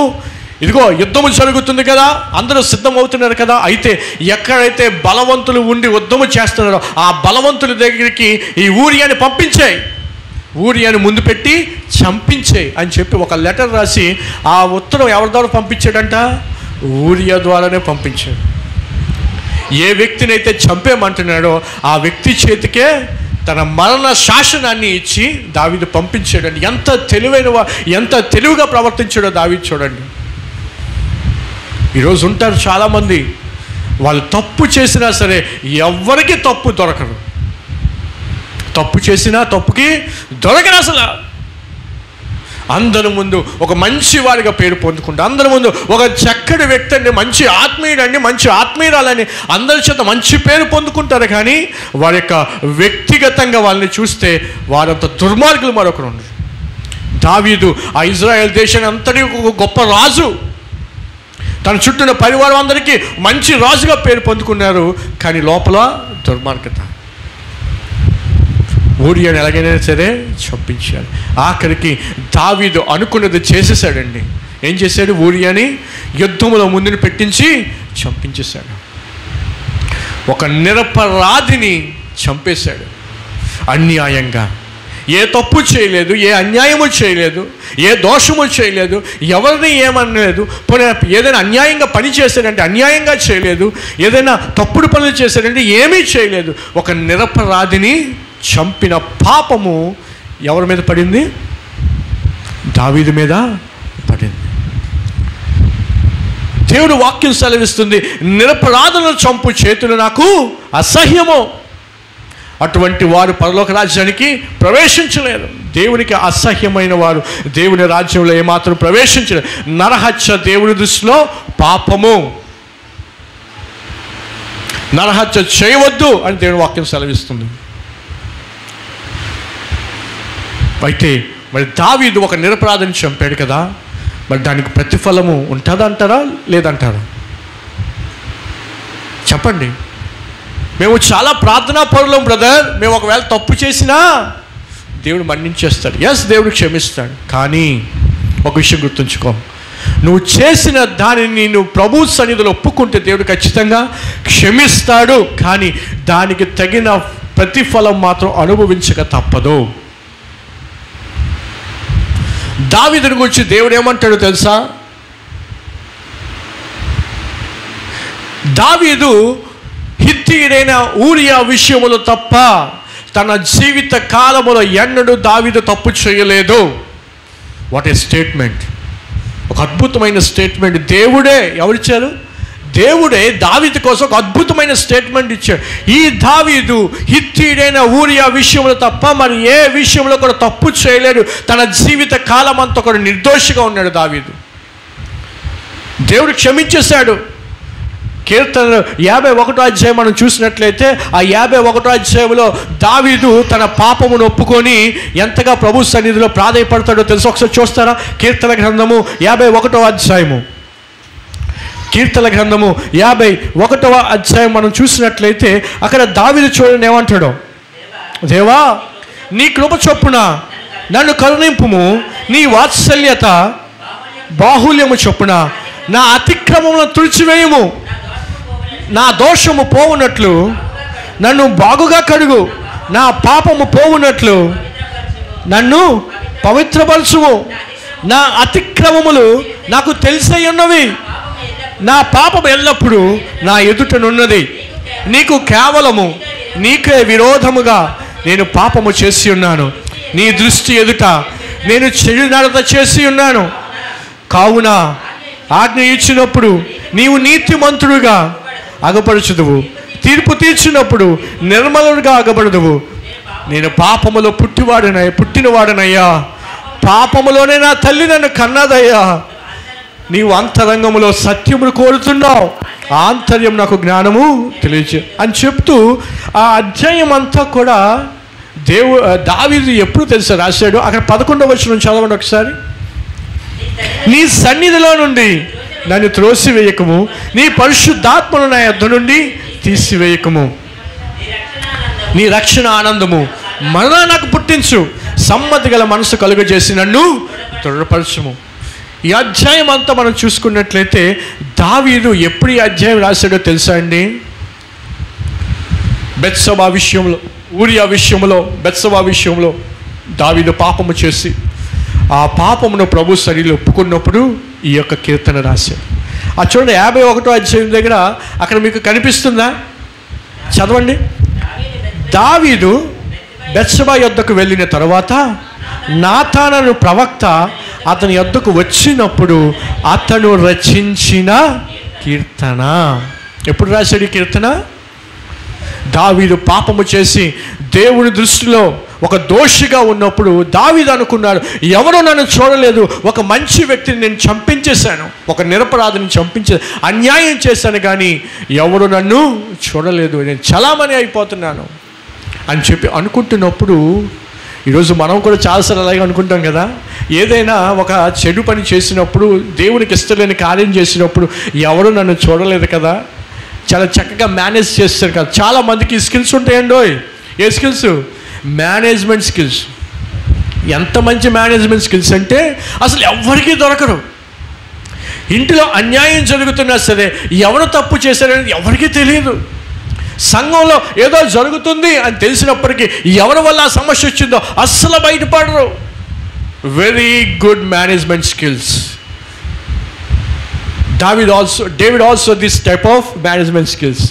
ఇదిగో యుద్ధము జరుగుతుంది కదా, అందరూ సిద్ధమవుతున్నారు కదా, అయితే ఎక్కడైతే బలవంతులు ఉండి యుద్ధము చేస్తున్నారో ఆ బలవంతుల దగ్గరికి ఈ ఊరియాని పంపించేయి, ఊరియాని ముందు పెట్టి చంపించేయి అని చెప్పి ఒక లెటర్ రాసి ఆ ఉత్తరం ఎవరి ద్వారా పంపించాడంట? ఊరియా ద్వారానే పంపించాడు. ఏ వ్యక్తిని అయితే చంపేయమంటున్నాడో ఆ వ్యక్తి చేతికే తన మరణ శాసనాన్ని ఇచ్చి దావీదు పంపించాడండి. ఎంత తెలివిగా ప్రవర్తించాడో దావీదు చూడండి. ఈరోజు ఉంటారు చాలామంది, వాళ్ళు తప్పు చేసినా సరే ఎవరికి తప్పు దొరకదు. తప్పు చేసినా తప్పుకి దొరకదు అసలు. అందరి ముందు ఒక మంచి వాడిగా పేరు పొందుకుంటూ, అందరి ముందు ఒక చక్కటి వ్యక్తి అండి, మంచి ఆత్మీయుడండి, మంచి ఆత్మీయురాలని అందరి చేత మంచి పేరు పొందుకుంటారు. కానీ వారి యొక్క వ్యక్తిగతంగా వాళ్ళని చూస్తే వారంత దుర్మార్గులు మరొకరు ఉండరు. దావీదు ఆ ఇజ్రాయెల్ దేశాన్ని అంతటి ఒక గొప్ప రాజు, తన చుట్టూన్న పరివారం అందరికీ మంచి రాజుగా పేరు పొందుకున్నారు. కానీ లోపల దుర్మార్గత. ఊరియాని ఎలాగైనా సరే చంపించాడు. ఆఖరికి దావీదు అనుకున్నది చేసేసాడండి. ఏం చేశాడు? ఊరియాని యుద్ధంలో ముందుని పెట్టించి చంపించేశాడు. ఒక నిరపరాధిని చంపేశాడు అన్యాయంగా. ఏ తప్పు చేయలేదు, ఏ అన్యాయము చేయలేదు, ఏ దోషము చేయలేదు, ఎవరిని ఏమనలేదు. పోనీ ఏదైనా అన్యాయంగా పని చేశాడంటే అన్యాయంగా చేయలేదు, ఏదైనా తప్పుడు పనులు చేశాడంటే ఏమీ చేయలేదు. ఒక నిరపరాధిని చంపిన పాపము ఎవరి మీద పడింది? దావీదు మీద పడింది. దేవుడు వాక్యం సెలవిస్తుంది, నిరపరాధులను చంపు చేతులు నాకు అసహ్యము. అటువంటి వారు పరలోక రాజ్యానికి ప్రవేశించలేరు. దేవునికి అసహ్యమైన వారు దేవుని రాజ్యంలో ఏమాత్రం ప్రవేశించలేరు. నరహత్య దేవుని దృష్టిలో పాపము. నరహత్య చేయవద్దు అని దేవుని వాక్యం సెలవిస్తుంది. అయితే మరి దావీదు ఒక నిరపరాధిని చంపాడు కదా, మరి దానికి ప్రతిఫలము ఉంటుందంటారా లేదంటారా? చెప్పండి. మేము చాలా ప్రార్థనా పరులం బ్రదర్, మేము ఒకవేళ తప్పు చేసినా దేవుడు మన్నించేస్తాడు. ఎస్, దేవుడు క్షమిస్తాడు. కానీ ఒక విషయం గుర్తుంచుకో, నువ్వు చేసిన దానిని నువ్వు ప్రభు సన్నిధిలో ఒప్పుకుంటే దేవుడు ఖచ్చితంగా క్షమిస్తాడు. కానీ దానికి తగిన ప్రతిఫలం మాత్రం అనుభవించక తప్పదు. దావీదుని గురించి దేవుడు ఏమంటాడో తెలుసా? దావీదు హిత్తీయుడైన ఊరియా విషయములో తప్ప తన జీవిత కాలములో ఎన్నడూ దావీదు తప్పు చేయలేదు. What a statement! ఒక అద్భుతమైన స్టేట్మెంట్. దేవుడే ఎవరిచ్చారు? దేవుడే దావీదు కోసం ఒక అద్భుతమైన స్టేట్మెంట్ ఇచ్చాడు. ఈ దావీదు హిత్తీయుడైన ఊరియా విషయంలో తప్ప మరి ఏ విషయంలో కూడా తప్పు చేయలేడు. తన జీవిత కాలం అంతా కూడా నిర్దోషిగా ఉన్నాడు దావీదు. దేవుడు క్షమించేశాడు. కీర్తన 51వ అధ్యాయం మనం చూసినట్లయితే ఆ 51వ అధ్యాయంలో దావీదు తన పాపమును ఒప్పుకొని ఎంతగా ప్రభు సన్నిధిలో ప్రాధేయపడతాడో తెలుసు. ఒకసారి చూస్తారా? కీర్తన గ్రంథము 51వ అధ్యాయము. కీర్తన గ్రంథము 51వ అధ్యాయం మనం చూసినట్లయితే అక్కడ దావీదు చూడండి ఏమంటాడో, దేవా నీ కృప చొప్పున నన్ను కరుణింపుము, నీ వాత్సల్యత బాహుల్యము చొప్పున నా అతిక్రమములను తుడిచివేయము, నా దోషము పోవునట్లు నన్ను బాగుగా కడుగు, నా పాపము పోవునట్లు నన్ను పవిత్రపరచుము. నా అతిక్రమములు నాకు తెలిసై ఉన్నవి, నా పాపం ఎల్లప్పుడూ నా ఎదుటనున్నది. నీకు కేవలము నీకే విరోధముగా నేను పాపము చేసి ఉన్నాను, నీ దృష్టి ఎదుట నేను చెడు నడత చేసి ఉన్నాను. కావున ఆజ్ఞ ఇచ్చినప్పుడు నీవు నీతిమంతుడుగా అగపరచుదువు, తీర్పు తీర్చినప్పుడు నిర్మలుడుగా అగబడదువు. నేను పాపములో పుట్టినవాడనయ్యా, పాపములోనే నా తల్లి నన్ను కన్నదయ్యా. నీవు అంతరంగములో సత్యమును కోరుతున్నావు, ఆంతర్యం నాకు జ్ఞానము తెలియచే అని చెప్తూ ఆ అధ్యాయం అంతా కూడా దావీదు ఎప్పుడు తెలుసా రాశాడు? అక్కడ 11వ వచనం చదవండి ఒకసారి. నీ సన్నిధిలో నుండి నన్ను త్రోసివేయకము, నీ పరిశుద్ధాత్మను నా యొద్ద నుండి తీసివేయకము. నీ రక్షణ ఆనందము మరలా నాకు పుట్టించు, సమ్మతి గల మనసు కలుగజేసి నన్ను దృఢపరచుము. ఈ అధ్యాయం అంతా మనం చూసుకున్నట్లయితే దావీదు ఎప్పుడు ఈ అధ్యాయం రాశాడో తెలుసా అండి? బెత్షెబా విషయంలో, ఊరియా విషయంలో, బెత్షెబా విషయంలో దావీదు పాపము చేసి ఆ పాపమును ప్రభు సన్నిధిలో ఒప్పుకున్నప్పుడు ఈ యొక్క కీర్తన రాశాడు. ఆ చూడండి 51వ అధ్యాయం దగ్గర అక్కడ మీకు కనిపిస్తుందా? చదవండి. దావీదు బెత్షెబా యొద్దకు వెళ్ళిన తర్వాత నాతాను ప్రవక్త అతని యొద్దకు వచ్చినప్పుడు అతను రచించిన కీర్తన. ఎప్పుడు రాశాడు ఈ కీర్తన? దావీదు పాపము చేసి దేవుని దృష్టిలో ఒక దోషిగా ఉన్నప్పుడు దావీదు అనుకున్నాడు, ఎవరో నన్ను చూడలేదు, ఒక మంచి వ్యక్తిని నేను చంపించేశాను, ఒక నిరపరాధిని అన్యాయం చేశాను, కానీ ఎవరు నన్ను చూడలేదు, నేను చలామణి అయిపోతున్నాను అని చెప్పి అనుకుంటున్నప్పుడు, ఈరోజు మనం కూడా చాలాసార్లు అలాగే అనుకుంటాం కదా. ఏదైనా ఒక చెడు పని చేసినప్పుడు, దేవునికి ఇష్టలేని కార్యం చేసినప్పుడు ఎవరు నన్ను చూడలేదు కదా, చాలా చక్కగా మేనేజ్ చేస్తారు కదా. చాలామందికి స్కిల్స్ ఉంటాయండి. ఏ స్కిల్స్? Management skills. ఎంత మంచి మేనేజ్మెంట్ స్కిల్స్ అంటే అసలు ఎవరికీ దొరకరు. ఇంటిలో అన్యాయం జరుగుతున్నా సరే ఎవరు తప్పు చేశారనేది ఎవరికీ తెలియదు. సంఘంలో ఏదో జరుగుతుంది అని తెలిసినప్పటికీ ఎవరి వల్ల ఆ సమస్య వచ్చిందో అస్సలు బయటపడరు. Very good management skills. David also this type of management skills.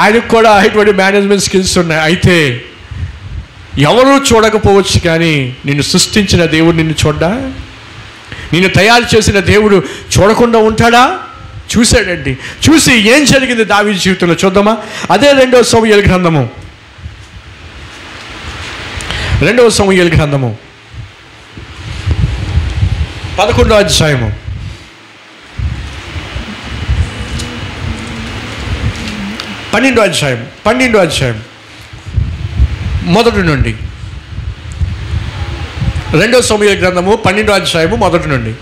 ఆయనకు కూడా ఇటువంటి మేనేజ్మెంట్ స్కిల్స్ ఉన్నాయి. అయితే ఎవరూ చూడకపోవచ్చు, కానీ నిన్ను సృష్టించిన దేవుడు నిన్ను చూడ్డా? నిన్ను తయారు చేసిన దేవుడు చూడకుండా ఉంటాడా? చూశాడండి. చూసి ఏం జరిగింది దావీదు జీవితంలో చూద్దామా? అదే 2వ సమూయేలు గ్రంథము 11వ అధ్యాయము 12వ అధ్యాయం మొదటి నుండి. 2వ సమూయేలు గ్రంథము 12వ అధ్యాయము మొదటి నుండి.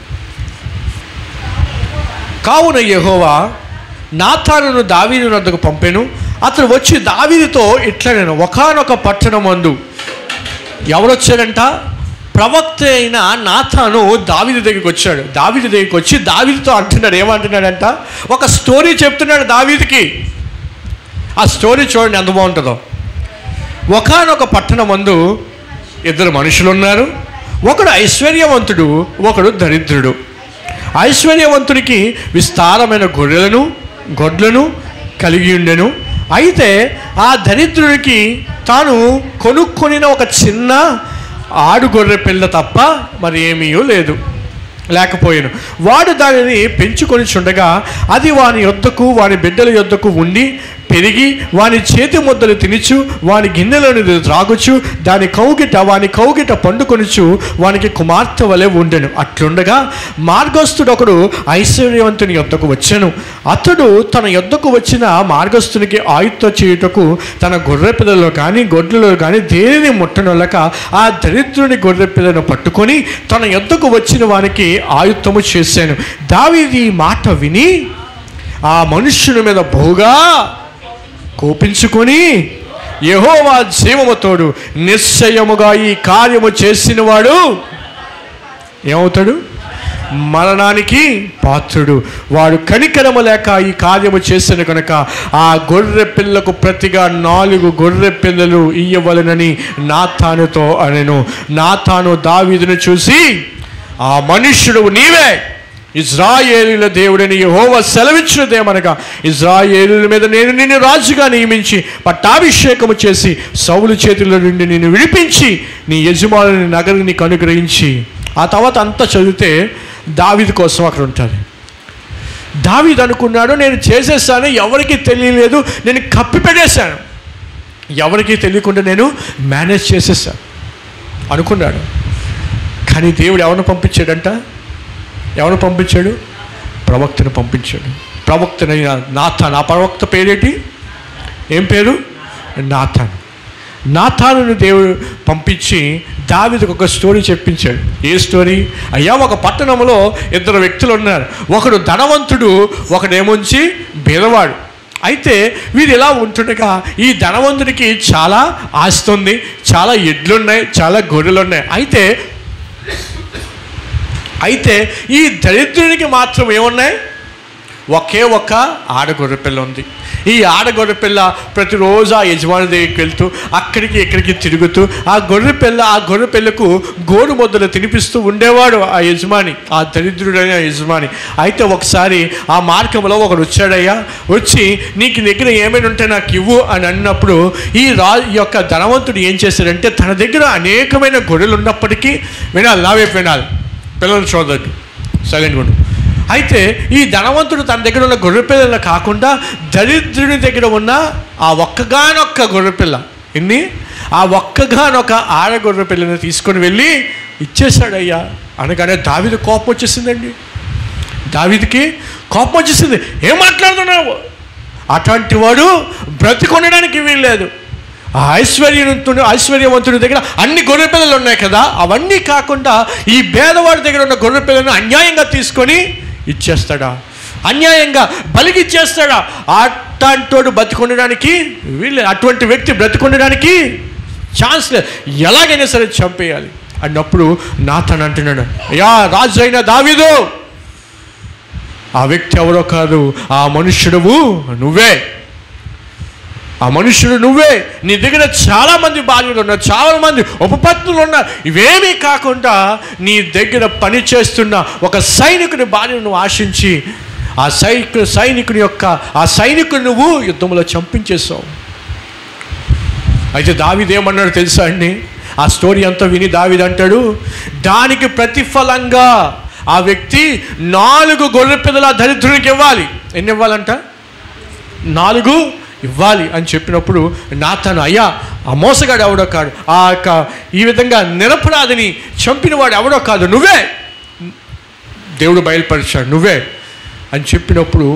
కావున యెహోవా నాతానును దావీదు వద్దకు పంపెను. అతను వచ్చి దావీదుతో ఇట్లా, నేను ఒకానొక పట్టణమందు ఎవరు వచ్చాడంట? ప్రవక్త అయిన నాతాను దావీదు దగ్గరికి వచ్చాడు. దావీదు దగ్గరికి వచ్చి దావీదుతో అంటున్నాడు, ఏమంటున్నాడంట? ఒక స్టోరీ చెప్తున్నాడు దావీదుకి. ఆ స్టోరీ చూడండి ఎంత బాగుంటుందో. ఒకానొక పట్టణమందు 2 మనుషులు ఉన్నారు. ఒకడు ఐశ్వర్యవంతుడు, ఒకడు దరిద్రుడు. ఐశ్వర్యవంతుడికి విస్తారమైన గొడ్లను కలిగి ఉండెను. అయితే ఆ దరిద్రుడికి తాను కొనుక్కొనిన ఒక చిన్న ఆడుగొర్రె పిల్ల తప్ప మరి ఏమీ లేకపోయాను. వాడు దానిని పెంచుకొని చుండగా అది వాని యొద్దకు, వాని బిడ్డల యొద్దకు ఉండి పెరిగి వాని చేతి ముద్దలు తినిచు, వాని గిన్నెలను త్రాగుచు, వాని కౌగిట పండుకొనుచు వానికి కుమార్తె వలె ఉండెను. అట్లుండగా మార్గస్థుడొకడు ఐశ్వర్యవంతుని యొద్దకు వచ్చెను. అతడు తన యొద్దకు వచ్చిన మార్గస్థునికి ఆయుత్త చేయుటకు తన గొర్రె పిల్లలో కానీ గొడ్లలో కానీ దేనిని ముట్టనొల్లక ఆ దరిద్రుని గొర్రె పిల్లను పట్టుకొని తన యొద్దకు వచ్చిన వానికి ఆయుత్తము చేశాను. దావీదు ఈ మాట విని ఆ మనుష్యుని మీద బహుగా కోపించుకొని, యెహోవా జీవము తోడు, నిశ్చయముగా ఈ కార్యము చేసినవాడు ఏమవుతాడు? మరణానికి పాత్రుడు. వాడు కనికరము లేక ఈ కార్యము చేసిన కనుక ఆ గొర్రె పిల్లకు ప్రతిగా 4 గొర్రె పిల్లలు ఇయ్యవలెనని నాతానుతో అనెను. నాతాను దావీదును చూసి, ఆ మనుష్యుడు నీవే, ఇజ్రాయేలీల దేవుడని యెహోవా సెలవిచ్చినదేమనగా, ఇజ్రాయేలీల మీద నేను నిన్ను రాజుగా నియమించి పట్టాభిషేకము చేసి సౌలు చేతుల నుండి నిన్ను విడిపించి నీ యజమానుని నగరు నీకు అనుగ్రహించి. ఆ తర్వాత అంతా చదివితే దావీదు కోసం అక్కడ ఉంటుంది. దావీదు అనుకున్నాడు, నేను చేసేసాను, ఎవరికీ తెలియలేదు, నేను కప్పిపెట్టేశాను, ఎవరికీ తెలియకుండా నేను మేనేజ్ చేసేసాను అనుకున్నాడు. కానీ దేవుడు ఎవరిని పంపించాడంట? ఎవరు పంపించాడు? ప్రవక్తను పంపించాడు. ప్రవక్తనైన నాతాన్. ఆ ప్రవక్త పేరేంటి? ఏం పేరు? నాతాన్. నాతానుని దేవుడు పంపించి దావీదుకు ఒక స్టోరీ చెప్పించాడు. ఏ స్టోరీ? అయ్యా, ఒక పట్టణంలో ఇద్దరు వ్యక్తులు ఉన్నారు. ఒకడు ధనవంతుడు, ఒకడేమొంచి బీదవాడు. అయితే వీరు ఇలా ఉంటుండగా ఈ ధనవంతుడికి చాలా ఆస్తి ఉంది, చాలా ఎడ్లున్నాయి, చాలా గొర్రెలు ఉన్నాయి. అయితే ఈ దరిద్రునికి మాత్రం ఏమున్నాయి? ఒకే ఒక్క ఆడగొర్రెపిల్ల ఉంది. ఈ ఆడగొర్రెపిల్ల ప్రతిరోజు ఆ యజమాని దగ్గరికి వెళ్తూ అక్కడికి ఇక్కడికి తిరుగుతూ ఆ గొర్రెపిల్లకు గోరు ముద్దలు తినిపిస్తూ ఉండేవాడు ఆ యజమాని, ఆ దరిద్రుడైన యజమాని. అయితే ఒకసారి ఆ మార్గంలో ఒకడు వచ్చాడయ్యా. వచ్చి నీకు దగ్గర ఏమైనా ఉంటే నాకు ఇవ్వు అని అన్నప్పుడు ఈ యొక్క ధనవంతుడు ఏం చేశాడంటే తన దగ్గర అనేకమైన గొర్రెలు ఉన్నప్పటికీ వినాలి, నా వైపు వినాలి, పిల్లలు చూడద్దు, సైలెంట్గా ఉండు. అయితే ఈ ధనవంతుడు తన దగ్గర ఉన్న గొర్రెపిల్లలు కాకుండా దరిద్రుని దగ్గర ఉన్న ఆ ఒక్కగానొక్క గొర్రెపిల్ల, ఆ ఒక్కగానొక్క ఆడ గొర్రెపిల్లని తీసుకొని వెళ్ళి ఇచ్చేశాడయ్యా. అనగానే దావీదు కోపం వచ్చేసిందండి. దావీదుకి కోపం వచ్చేసింది. ఏం మాట్లాడుతున్నావు? అటువంటి వాడు బ్రతికొనడానికి వీల్లేదు. ఆ ఐశ్వర్యవంతుడి దగ్గర అన్ని గొర్రెపిల్లలు ఉన్నాయి కదా, అవన్నీ కాకుండా ఈ పేదవాడి దగ్గర ఉన్న గొర్రెపిల్లను అన్యాయంగా తీసుకొని ఇచ్చేస్తాడా? అన్యాయంగా బలిగిచ్చేస్తాడా? అట్లాంటోడు బతికొనడానికి వీళ్ళు, అటువంటి వ్యక్తి బ్రతికొనడానికి ఛాన్స్ లేదు, ఎలాగైనా సరే చంపేయాలి అన్నప్పుడు నాతాను అంటున్నాడు, అయ్యా రాజు అయిన దావీదు, ఆ వ్యక్తి ఎవరో కాదు, ఆ మనుష్యుడువు నువ్వే. ఆ మనుష్యుడు నువ్వే. నీ దగ్గర చాలామంది భార్యలు ఉన్నారు, చాలామంది ఉపపత్నులు ఉన్నారు. ఇవేమీ కాకుండా నీ దగ్గర పనిచేస్తున్న ఒక సైనికుని భార్యను నువ్వు ఆశించి ఆ సైనికుని నువ్వు యుద్ధంలో చంపించేసావు. అయితే దావీదు ఏమన్నాడు తెలుసా అండి? ఆ స్టోరీ అంతా విని దావీదు అంటాడు, దానికి ప్రతిఫలంగా ఆ వ్యక్తి 4 గొర్రెపిల్లల దరిద్రునికి ఇవ్వాలి. ఎన్ని ఇవ్వాలంట? 4 ఇవ్వాలి అని చెప్పినప్పుడు నాతాను, అయ్యా ఆ మోసగాడు ఎవడో కాదు, ఈ విధంగా నిరపరాధిని చంపినవాడు ఎవడో కాదు, నువ్వే, దేవుడు బయలుపరిచాడు, నువ్వే అని చెప్పినప్పుడు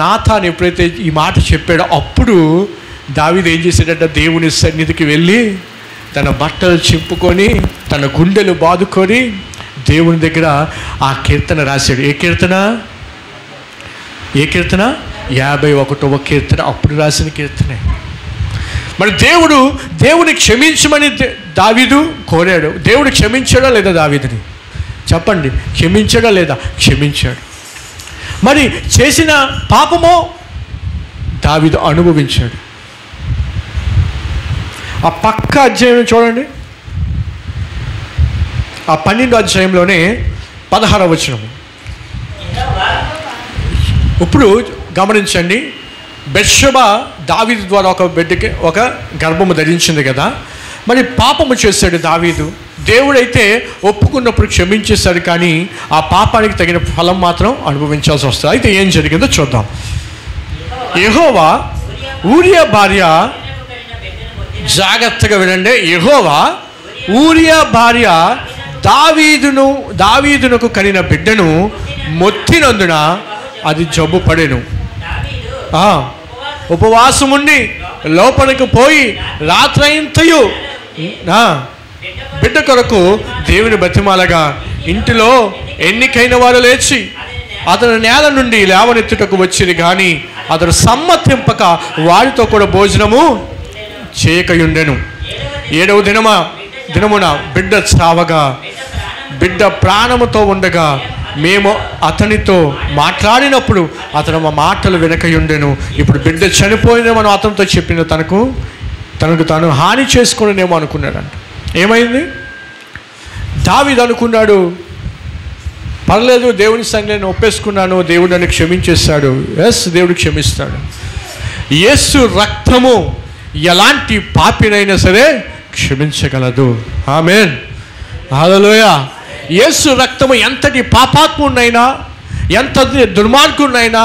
నాతాను ఎప్పుడైతే ఈ మాట చెప్పాడో అప్పుడు దావీదు ఏం చేశాడంటే దేవుని సన్నిధికి వెళ్ళి తన బట్టలు చింపుకొని తన గుండెలు బాదుకొని దేవుని దగ్గర ఆ కీర్తన రాశాడు. ఏ కీర్తన? 51వ కీర్తన, అప్పుడు రాసిన కీర్తనే. మరి దేవుని క్షమించమని దావీదు కోరాడు. దేవుడు క్షమించాడా లేదా దావీదుని? చెప్పండి, క్షమించాడా లేదా? క్షమించాడు. మరి చేసిన పాపమో దావీదు అనుభవించాడు. ఆ పక్క అధ్యాయం చూడండి, ఆ 12వ అధ్యాయంలోనే 16వ వచనము. ఇప్పుడు గమనించండి, బెత్షెబా దావీదు ద్వారా ఒక బిడ్డకి ఒక గర్భము ధరించింది కదా. మరి పాపము చేశాడు దావీదు. దేవుడైతే ఒప్పుకున్నప్పుడు క్షమించేశాడు, కానీ ఆ పాపానికి తగిన ఫలం మాత్రం అనుభవించాల్సి వస్తుంది. అయితే ఏం జరిగిందో చూద్దాం. యెహోవా ఊరియా భార్య, జాగ్రత్తగా వినండి, యెహోవా ఊరియా భార్య దావీదునకు కనిన బిడ్డను మొత్తినందున అది జబ్బు పడెను. ఉపవాసముండి లోపలికి పోయి రాత్రంతయు బిడ్డ కొరకు దేవుని బతిమాలగా ఇంటిలో ఎన్నికైన వారు లేచి అతను నేల నుండి లేవనెత్తుటకు వచ్చింది, కానీ అతను సమ్మతింపక వారితో కూడా భోజనము చేయకయుండెను. 7వ దినమున బిడ్డ చావగా బిడ్డ ప్రాణముతో ఉండగా మేము అతనితో మాట్లాడినప్పుడు అతను మా మాటలు వినకయుండెను. ఇప్పుడు బిడ్డ చనిపోయిందేమో మనం అతనితో చెప్పిన తనకు తాను హాని చేసుకునేమో అనుకున్నాడంట. ఏమైంది? దావీదు అనుకున్నాడు, పర్లేదు, దేవుని సంగతి నేను ఒప్పేసుకున్నాను, దేవుడు నన్ను క్షమించేస్తాడు. దేవుడు క్షమిస్తాడు. యేసు రక్తము ఎలాంటి పాపినైనా సరే క్షమించగలదు. ఆమేన్, హల్లెలూయా. యేసు రక్తము ఎంతటి పాపాత్మునైనా, ఎంత దుర్మార్గునైనా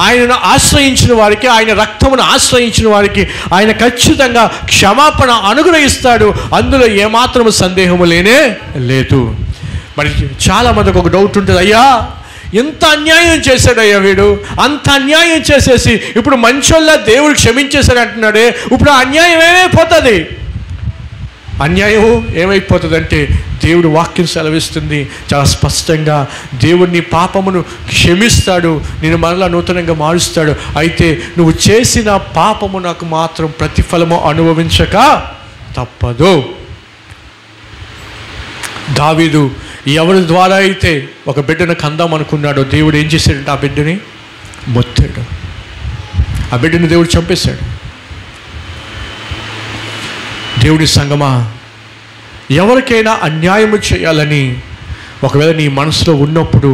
ఆయనను ఆశ్రయించిన వారికి, ఆయన రక్తమును ఆశ్రయించిన వారికి ఆయన ఖచ్చితంగా క్షమాపణ అనుగ్రహిస్తాడు. అందులో ఏమాత్రం సందేహము లేనే లేదు. మరి చాలామందికి ఒక డౌట్ ఉంటుంది, అయ్యా ఎంత అన్యాయం చేశాడయ్యా వీడు, అంత అన్యాయం చేసేసి ఇప్పుడు మంచోళ్ళ దేవుడు క్షమించేశాడు అంటున్నాడే, ఇప్పుడు ఆ అన్యాయం ఏమైపోతుంది? అన్యాయం ఏమైపోతుందంటే దేవుడు వాక్యం సెలవిస్తుంది చాలా స్పష్టంగా, దేవుడిని పాపమును క్షమిస్తాడు, నేను మరలా నూతనంగా మారుస్తాడు. అయితే నువ్వు చేసిన పాపము నాకు మాత్రం ప్రతిఫలము అనుభవించక తప్పదు. దావీదు ఎవరి ద్వారా అయితే ఒక బిడ్డను కందాం అనుకున్నాడో దేవుడు ఏం చేశాడంటే ఆ బిడ్డని మొత్తాడు. ఆ బిడ్డని దేవుడు చంపేశాడు. దేవుడి సంగమా, ఎవరికైనా అన్యాయము చేయాలని ఒకవేళ నీ మనసులో ఉన్నప్పుడు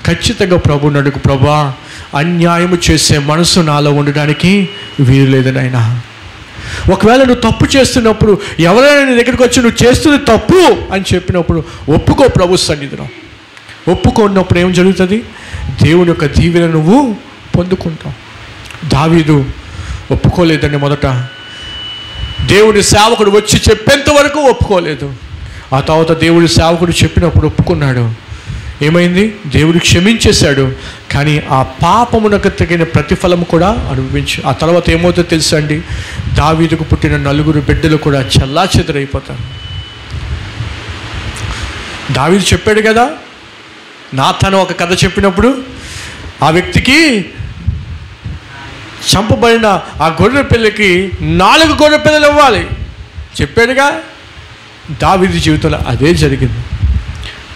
ఖచ్చితంగా ప్రభువుని అడుగు, ప్రభువా అన్యాయము చేసే మనసు నాలో ఉండడానికి వీలు లేదు నాయనా. ఒకవేళ నువ్వు తప్పు చేస్తున్నప్పుడు ఎవరైనా నీ దగ్గరికి వచ్చి నువ్వు చేస్తుంది తప్పు అని చెప్పినప్పుడు ఒప్పుకో ప్రభు సన్నిధిలో. ఒప్పుకున్నప్పుడు ఏం జరుగుతుంది? దేవుని యొక్క దీవెన నువ్వు పొందుకుంటావు. దావీదు ఒప్పుకోలేదండి. మొదట దేవుడి సేవకుడు వచ్చి చెప్పేంత వరకు ఒప్పుకోలేదు. ఆ తర్వాత దేవుడి సేవకుడు చెప్పినప్పుడు ఒప్పుకున్నాడు. ఏమైంది? దేవుడు క్షమించేశాడు. కానీ ఆ పాపమునకు తగిన ప్రతిఫలము కూడా అనుభవించు. ఆ తర్వాత ఏమవుతుందో తెలుసా అండి? దావీదుకు పుట్టిన 4 బిడ్డలు కూడా చెల్లాచెదరైపోతారు. దావీదు చెప్పాడు కదా, నాతాను ఒక కథ చెప్పినప్పుడు ఆ వ్యక్తికి చంపబడిన ఆ గొర్రె పిల్లకి 4 గొర్రె పిల్లలు ఇవ్వాలి చెప్పాడుగా. దావీదు జీవితంలో అదే జరిగింది.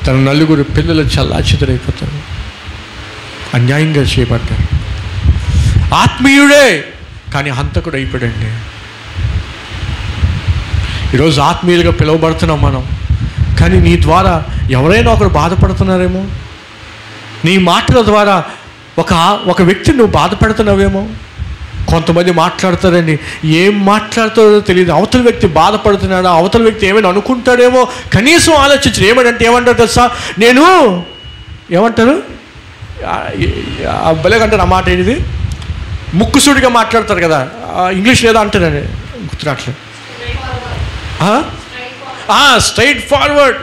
తన 4 పిల్లలు చెల్లాచెదరైపోతారు, అన్యాయంగా చేయబడ్డారు. ఆత్మీయుడే కానీ హంతకుడు అయిపోయాడండి. ఈరోజు ఆత్మీయులుగా పిలువబడుతున్నాం మనం, కానీ నీ ద్వారా ఎవరైనా ఒకరు బాధపడుతున్నారేమో, నీ మాటల ద్వారా ఒక వ్యక్తిని నువ్వు బాధపడుతున్నావేమో. కొంతమంది మాట్లాడతారండి, ఏం మాట్లాడుతారో తెలియదు. అవతల వ్యక్తి బాధపడుతున్నాడా, అవతల వ్యక్తి ఏమైనా అనుకుంటాడేమో కనీసం ఆలోచించరు. ఏమంటారు తెలుసా? నేను ఏమంటారు భలేగంటారు ఆ మాట ఏంటిది, ముక్కుసూడిగా మాట్లాడతారు కదా, ఇంగ్లీష్ లేదా అంటారండి, గుర్తురాట్లేదు. Straight forward.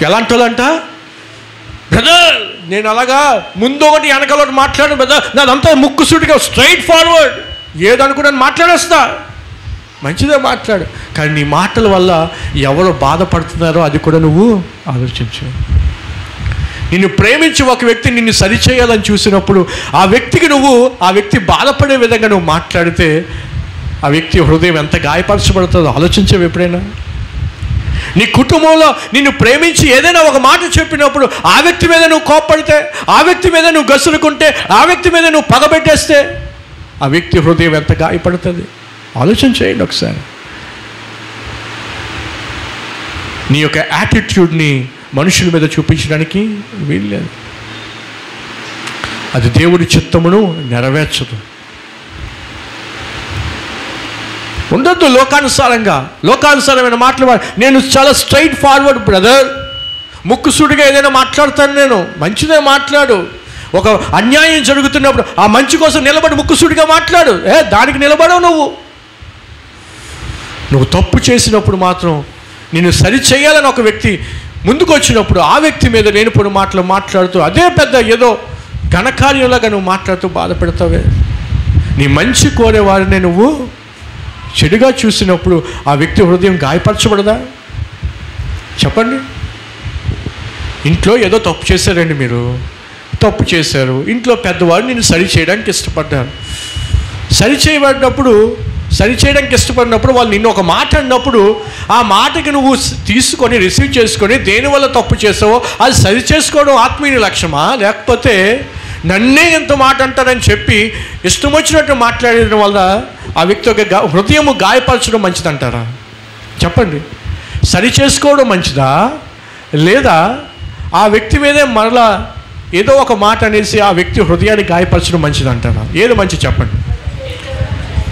ఎలాంటి వాళ్ళంట, బ్రదర్ నేను అలాగా ముందు ఒకటి వెనకాల ఒకటి మాట్లాడు బ్రదర్, నాదంతా ముక్కుసూటిగా స్ట్రైట్ ఫార్వర్డ్, ఏదనుకున్నాను మాట్లాడేస్తా. మంచిదే మాట్లాడు, కానీ నీ మాటల వల్ల ఎవరు బాధపడుతున్నారో అది కూడా నువ్వు ఆలోచించు. నిన్ను ప్రేమించి ఒక వ్యక్తి నిన్ను సరిచేయాలని చూసినప్పుడు ఆ వ్యక్తి బాధపడే విధంగా నువ్వు మాట్లాడితే ఆ వ్యక్తి హృదయం ఎంత గాయపరచబడుతుందో ఆలోచించేవి ఎప్పుడైనా? నీ కుటుంబంలో నిన్ను ప్రేమించి ఏదైనా ఒక మాట చెప్పినప్పుడు ఆ వ్యక్తి మీద నువ్వు కోప్పడితే, ఆ వ్యక్తి మీద నువ్వు గసులుకుంటే, ఆ వ్యక్తి మీద నువ్వు పగబెట్టేస్తే ఆ వ్యక్తి హృదయం ఎంత గాయపడుతుంది ఆలోచన చేయండి ఒకసారి. నీ యొక్క యాటిట్యూడ్ని మనుషుల మీద చూపించడానికి వీల్లేదు. అది దేవుడి చిత్తమును నెరవేర్చదు. ఉండొద్దు లోకానుసారమైన మాటలు. నేను చాలా స్ట్రైట్ ఫార్వర్డ్ బ్రదర్, ముక్కుసూటిగా ఏదైనా మాట్లాడతాను నేను. మంచిదే మాట్లాడు. ఒక అన్యాయం జరుగుతున్నప్పుడు ఆ మంచి కోసం నిలబడి ముక్కుసూటిగా మాట్లాడు. దానికి నిలబడవు నువ్వు తప్పు చేసినప్పుడు మాత్రం నిన్ను సరిచేయాలని ఒక వ్యక్తి ముందుకు వచ్చినప్పుడు ఆ వ్యక్తి మీద లేనిపోయిన మాటలు మాట్లాడుతూ అదే పెద్ద ఏదో ఘనకార్యంలాగా నువ్వు మాట్లాడుతూ బాధపెడతావే. నీ మంచి కోరేవారిని నువ్వు చెడుగా చూసినప్పుడు ఆ వ్యక్తి హృదయం గాయపరచబడదా? చెప్పండి. ఇంట్లో ఏదో తప్పు చేశారండి, మీరు తప్పు చేశారు. ఇంట్లో పెద్దవారు నిన్ను సరి చేయడానికి ఇష్టపడ్డారు. సరిచేయడానికి ఇష్టపడినప్పుడు వాళ్ళు నిన్ను ఒక మాట అన్నప్పుడు ఆ మాటకి నువ్వు తీసుకొని రిసీవ్ చేసుకొని దేనివల్ల తప్పు చేసావో అది సరి చేసుకోవడం ఆత్మీయ లక్ష్యమా? లేకపోతే నన్నే ఎంత మాట అంటారని చెప్పి ఇష్టం వచ్చినట్టు మాట్లాడడం వల్ల ఆ వ్యక్తి యొక్క హృదయము గాయపరచడం మంచిదంటారా? చెప్పండి. సరి చేసుకోవడం మంచిదా, లేదా ఆ వ్యక్తి మీదే మరలా ఏదో ఒక మాట అనేసి ఆ వ్యక్తి హృదయాన్ని గాయపరచడం మంచిదంటారా? ఏది మంచిది చెప్పండి,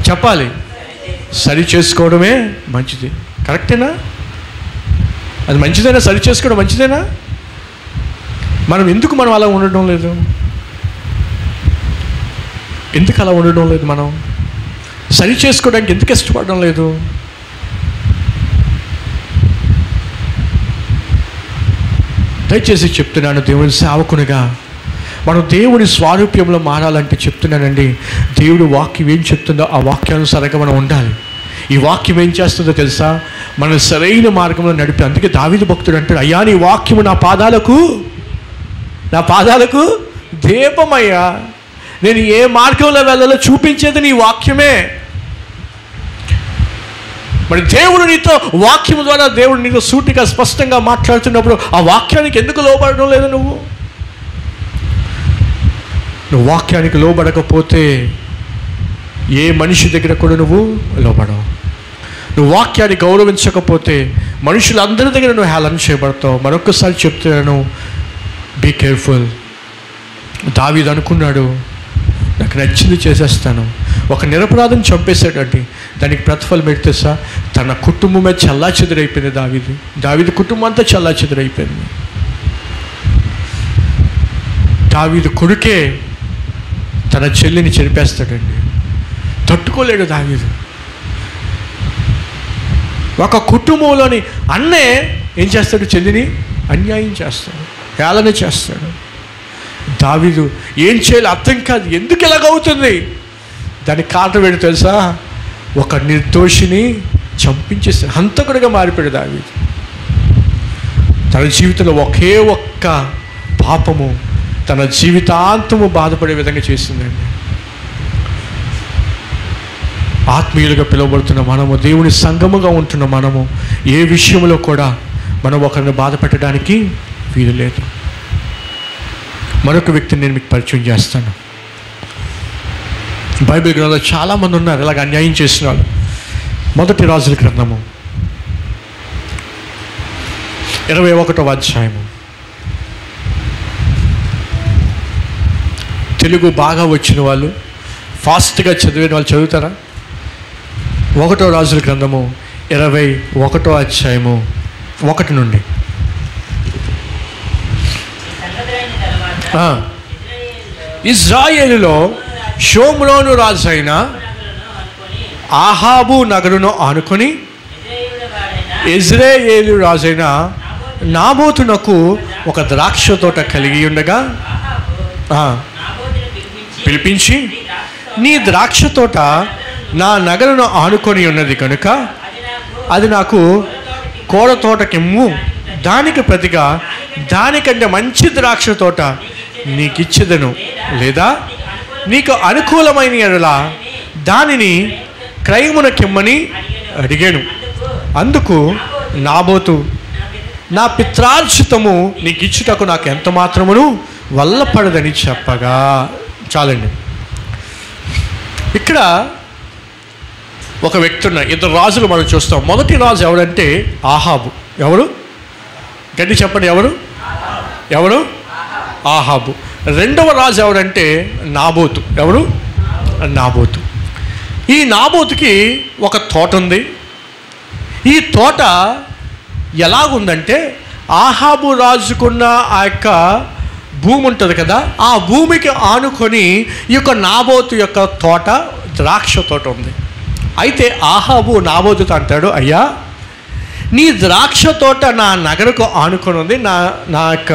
చెప్పాలి. సరి చేసుకోవడమే మంచిది. కరెక్టేనా? అది మంచిదేనా? సరి చేసుకోవడం మంచిదేనా? ఎందుకు అలా ఉండడం లేదు? ఎందుకు అలా ఉండడం లేదు? మనం సరి చేసుకోవడానికి ఎందుకు ఇష్టపడడం లేదు? దయచేసి చెప్తున్నాను, దేవుని సేవకునిగా మనం దేవుని స్వారూప్యంలో మారాలంటే చెప్తున్నానండి, దేవుడు వాక్యం ఏం చెప్తుందో ఆ వాక్యానుసారంగా మనం ఉండాలి. ఈ వాక్యం ఏం చేస్తుందో తెలుసా? మనం సరైన మార్గంలో నడిపి. అందుకే దావీదు భక్తుడు అంటాడు, అయ్యా నీ వాక్యము నా పాదాలకు దీపమయ్యా, నేను ఏ మార్గంలో వెళ్ళాలో చూపించేది నీ వాక్యమే. మరి దేవుడు నీతో వాక్యం ద్వారా దేవుడు నీతో సూటిగా స్పష్టంగా మాట్లాడుతున్నప్పుడు ఆ వాక్యానికి ఎందుకు లోబడడం లేదు? నువ్వు వాక్యానికి లోబడకపోతే ఏ మనిషి దగ్గర కూడా నువ్వు లోబడవు. నువ్వు వాక్యాన్ని గౌరవించకపోతే మనుషులందరి దగ్గర నువ్వు హేళన చేయబడతావు. మరొకసారి చెప్తున్నాను, బీ కేర్ఫుల్. దావీదు అనుకున్నాడు, నాకు నచ్చింది చేసేస్తాను. ఒక నిరపరాధం చంపేశాడండి, దానికి ప్రతిఫలం పెడితేసా తన కుటుంబమే చెల్లాచెదురైపోయింది. దావీదు కుటుంబం అంతా చెల్లాచెదురైపోయింది. దావీదు కొడుకే తన చెల్లిని చెరిపేస్తాడండి. తట్టుకోలేడు దావీదు. ఒక కుటుంబంలోని అన్నే ఏం చేస్తాడు? చెల్లిని అన్యాయం చేస్తాడు, హేళన చేస్తాడు. దావీదు ఏం చేయాలి అర్థం కాదు, ఎందుకు ఎలాగవుతుంది? దానికి కారణం ఏంటో తెలుసా? ఒక నిర్దోషిని చంపించేస్తాడు, హంతకుడిగా మారిపోయాడు దావీదు. తన జీవితంలో ఒకే ఒక్క పాపము తన జీవితాంతము బాధపడే విధంగా చేసిందండి. ఆత్మీయులుగా పిలువబడుతున్న మనము, దేవుని సంఘముగా ఉంటున్న మనము, ఏ విషయంలో కూడా మనం ఒకరిని బాధ పెట్టడానికి వీలు లేదు. మరొక వ్యక్తిని నేను మీకు పరిచయం చేస్తాను. బైబిల్ గ్రంథంలో చాలామంది ఉన్నారు ఇలాగ అన్యాయం చేసిన వాళ్ళు. మొదటి రాజుల గ్రంథము 21వ అధ్యాయము. తెలుగు బాగా వచ్చిన వాళ్ళు, ఫాస్ట్గా చదివిన వాళ్ళు చదువుతారా? 1వ రాజుల గ్రంథము 21వ అధ్యాయము 1 నుండి. ఇజ్రాయేలులో షోమ్రోను రాజు అయిన ఆహాబు నగరును ఆనుకొని యెజ్రెయేలు రాజైన నాబోతునకు ఒక ద్రాక్ష తోట కలిగి ఉండగా పిలిపించి, నీ ద్రాక్ష తోట నా నగరును ఆనుకొని ఉన్నది కనుక అది నాకు కోడ తోటకిమ్ము, దానికి ప్రతిగా దానికంటే మంచి ద్రాక్ష తోట నీకిచ్చేదను, లేదా నీకు అనుకూలమైన ఎడల దానిని క్రయమునకిమ్మని అడిగాను. అందుకు నాబోతు, నా పిత్రార్జితము నీకు ఇచ్చుటకు నాకు ఎంత మాత్రమును వల్లపడదని చెప్పగా. చాలండి. ఇక్కడ ఒక వ్యక్తి ఉన్న, ఇద్దరు రాజులు మనం చూస్తాం. మొదటి రాజు ఎవరంటే ఆహాబు. ఎవరు? గట్టి చెప్పండి. ఎవరు? ఆహాబు. రెండవ రాజు ఎవరంటే నాబోతు. ఎవరు? నాబోతు. ఈ నాబోతుకి ఒక తోట ఉంది. ఈ తోట ఎలాగుందంటే, ఆహాబు రాజుకున్న ఆ యొక్క భూమి ఉంటుంది కదా, ఆ భూమికి ఆనుకొని ఈ యొక్క నాబోతు యొక్క తోట, ద్రాక్ష తోట ఉంది. అయితే ఆహాబు నాబోతుతో అంటాడు, అయ్యా నీ ద్రాక్ష తోట నా నగరకు ఆనుకొని ఉంది, నా యొక్క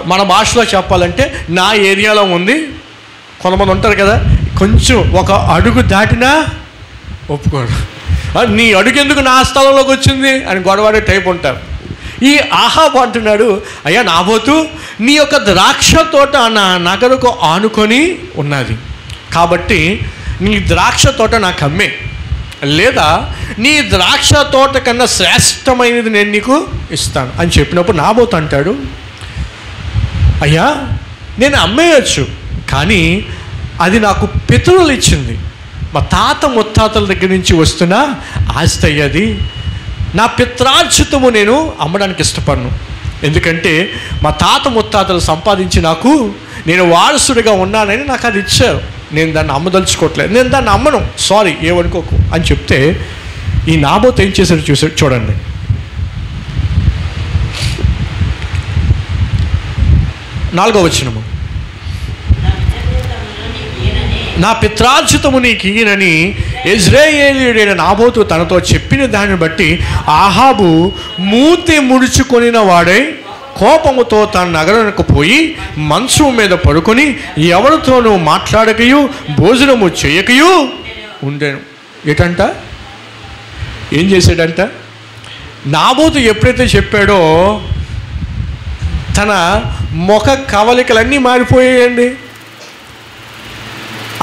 మన భాషలో చెప్పాలంటే నా ఏరియాలో ఉంది. కొంతమంది ఉంటారు కదా, కొంచెం ఒక అడుగు దాటినా ఒప్పుకోడు, నీ అడుగు ఎందుకు నా స్థలంలోకి వచ్చింది అని గొడవడే టైప్ ఉంటారు. ఈ ఆహాబు అంటున్నాడు, అయ్యా నాబోతు, నీ యొక్క ద్రాక్ష తోట నా నగరకు ఆనుకొని ఉన్నది కాబట్టి నీ ద్రాక్ష తోట నాకు అమ్మే, లేదా నీ ద్రాక్ష తోట కన్నా శ్రేష్టమైనది నేను నీకు ఇస్తాను అని చెప్పినప్పుడు నాబోతు అంటాడు, అయ్యా నేను అమ్మేయచ్చు, కానీ అది నాకు పితరులు ఇచ్చింది, మా తాత ముత్తాతల దగ్గర నుంచి వస్తున్న ఆస్తి అయ్యేది. నా పిత్రార్జితము నేను అమ్మడానికి ఇష్టపడను, ఎందుకంటే మా తాత ముత్తాతలు సంపాదించి నాకు, నేను వారసుడిగా ఉన్నానని నాకు అది ఇచ్చారు, నేను దాన్ని అమ్మదలుచుకోవట్లేదు, నేను దాన్ని అమ్మను, సారీ ఏమనుకోకు అని చెప్తే ఈ నాబోతు ఏం చేశాడు చూడండి. నాలుగో వచనము, నా పిత్రార్జితము నీకు ఈయనని యెజ్రెయేలీయుడైన నాబోతు తనతో చెప్పిన దాన్ని బట్టి ఆహాబు మూతి ముడుచుకొనిన వాడై కోపముతో తన నగరానికి పోయి మంచం మీద పడుకొని ఎవరితోనూ మాట్లాడకయు భోజనము చేయకయు ఉండేను. ఏటంట, ఏం చేశాడంట? నాబోతు ఎప్పుడైతే చెప్పాడో తన ముఖ కవలికలన్నీ మారిపోయాయండి.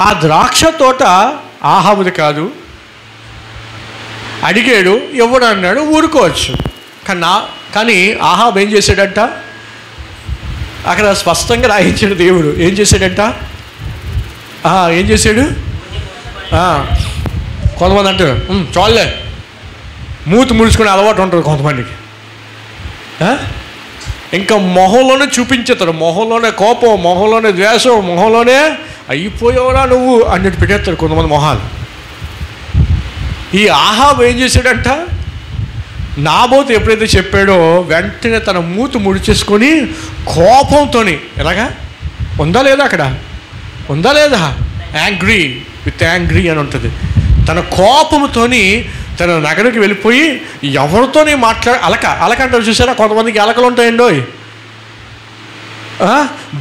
ఆ ద్రాక్ష తోట ఆహాబుది కాదు. అడిగాడు, ఎవడు అన్నాడు, ఊరుకోవచ్చు. కానీ ఆహాబు ఏం చేశాడంట? అక్కడ స్పష్టంగా రాయించాడు దేవుడు. ఏం చేశాడంట? ఏం చేశాడు? కొంతమంది అంటారు చాలే, మూతి ముడుచుకునే అలవాటు ఉంటుంది కొంతమందికి. ఇంకా మొహంలోనే చూపించేస్తాడు, మొహంలోనే కోపం, మొహంలోనే ద్వేషం, మొహంలోనే అయిపోయావురా నువ్వు అన్నట్టు పెట్టేస్తాడు కొంతమంది మొహాలు. ఈ ఆహాబు ఏం చేశాడంట? నాబోతు ఎప్పుడైతే చెప్పాడో వెంటనే తన మూతి ముడిచేసుకొని కోపంతోని, ఎలాగా ఉందా లేదా, అక్కడ ఉందా లేదా, యాంగ్రీ విత్ యాంగ్రీ అని ఉంటుంది. తన కోపంతోని తన నగరికి వెళ్ళిపోయి ఎవరితోని అలక అంటారు చూసారా, కొంతమందికి అలకలు ఉంటాయండో.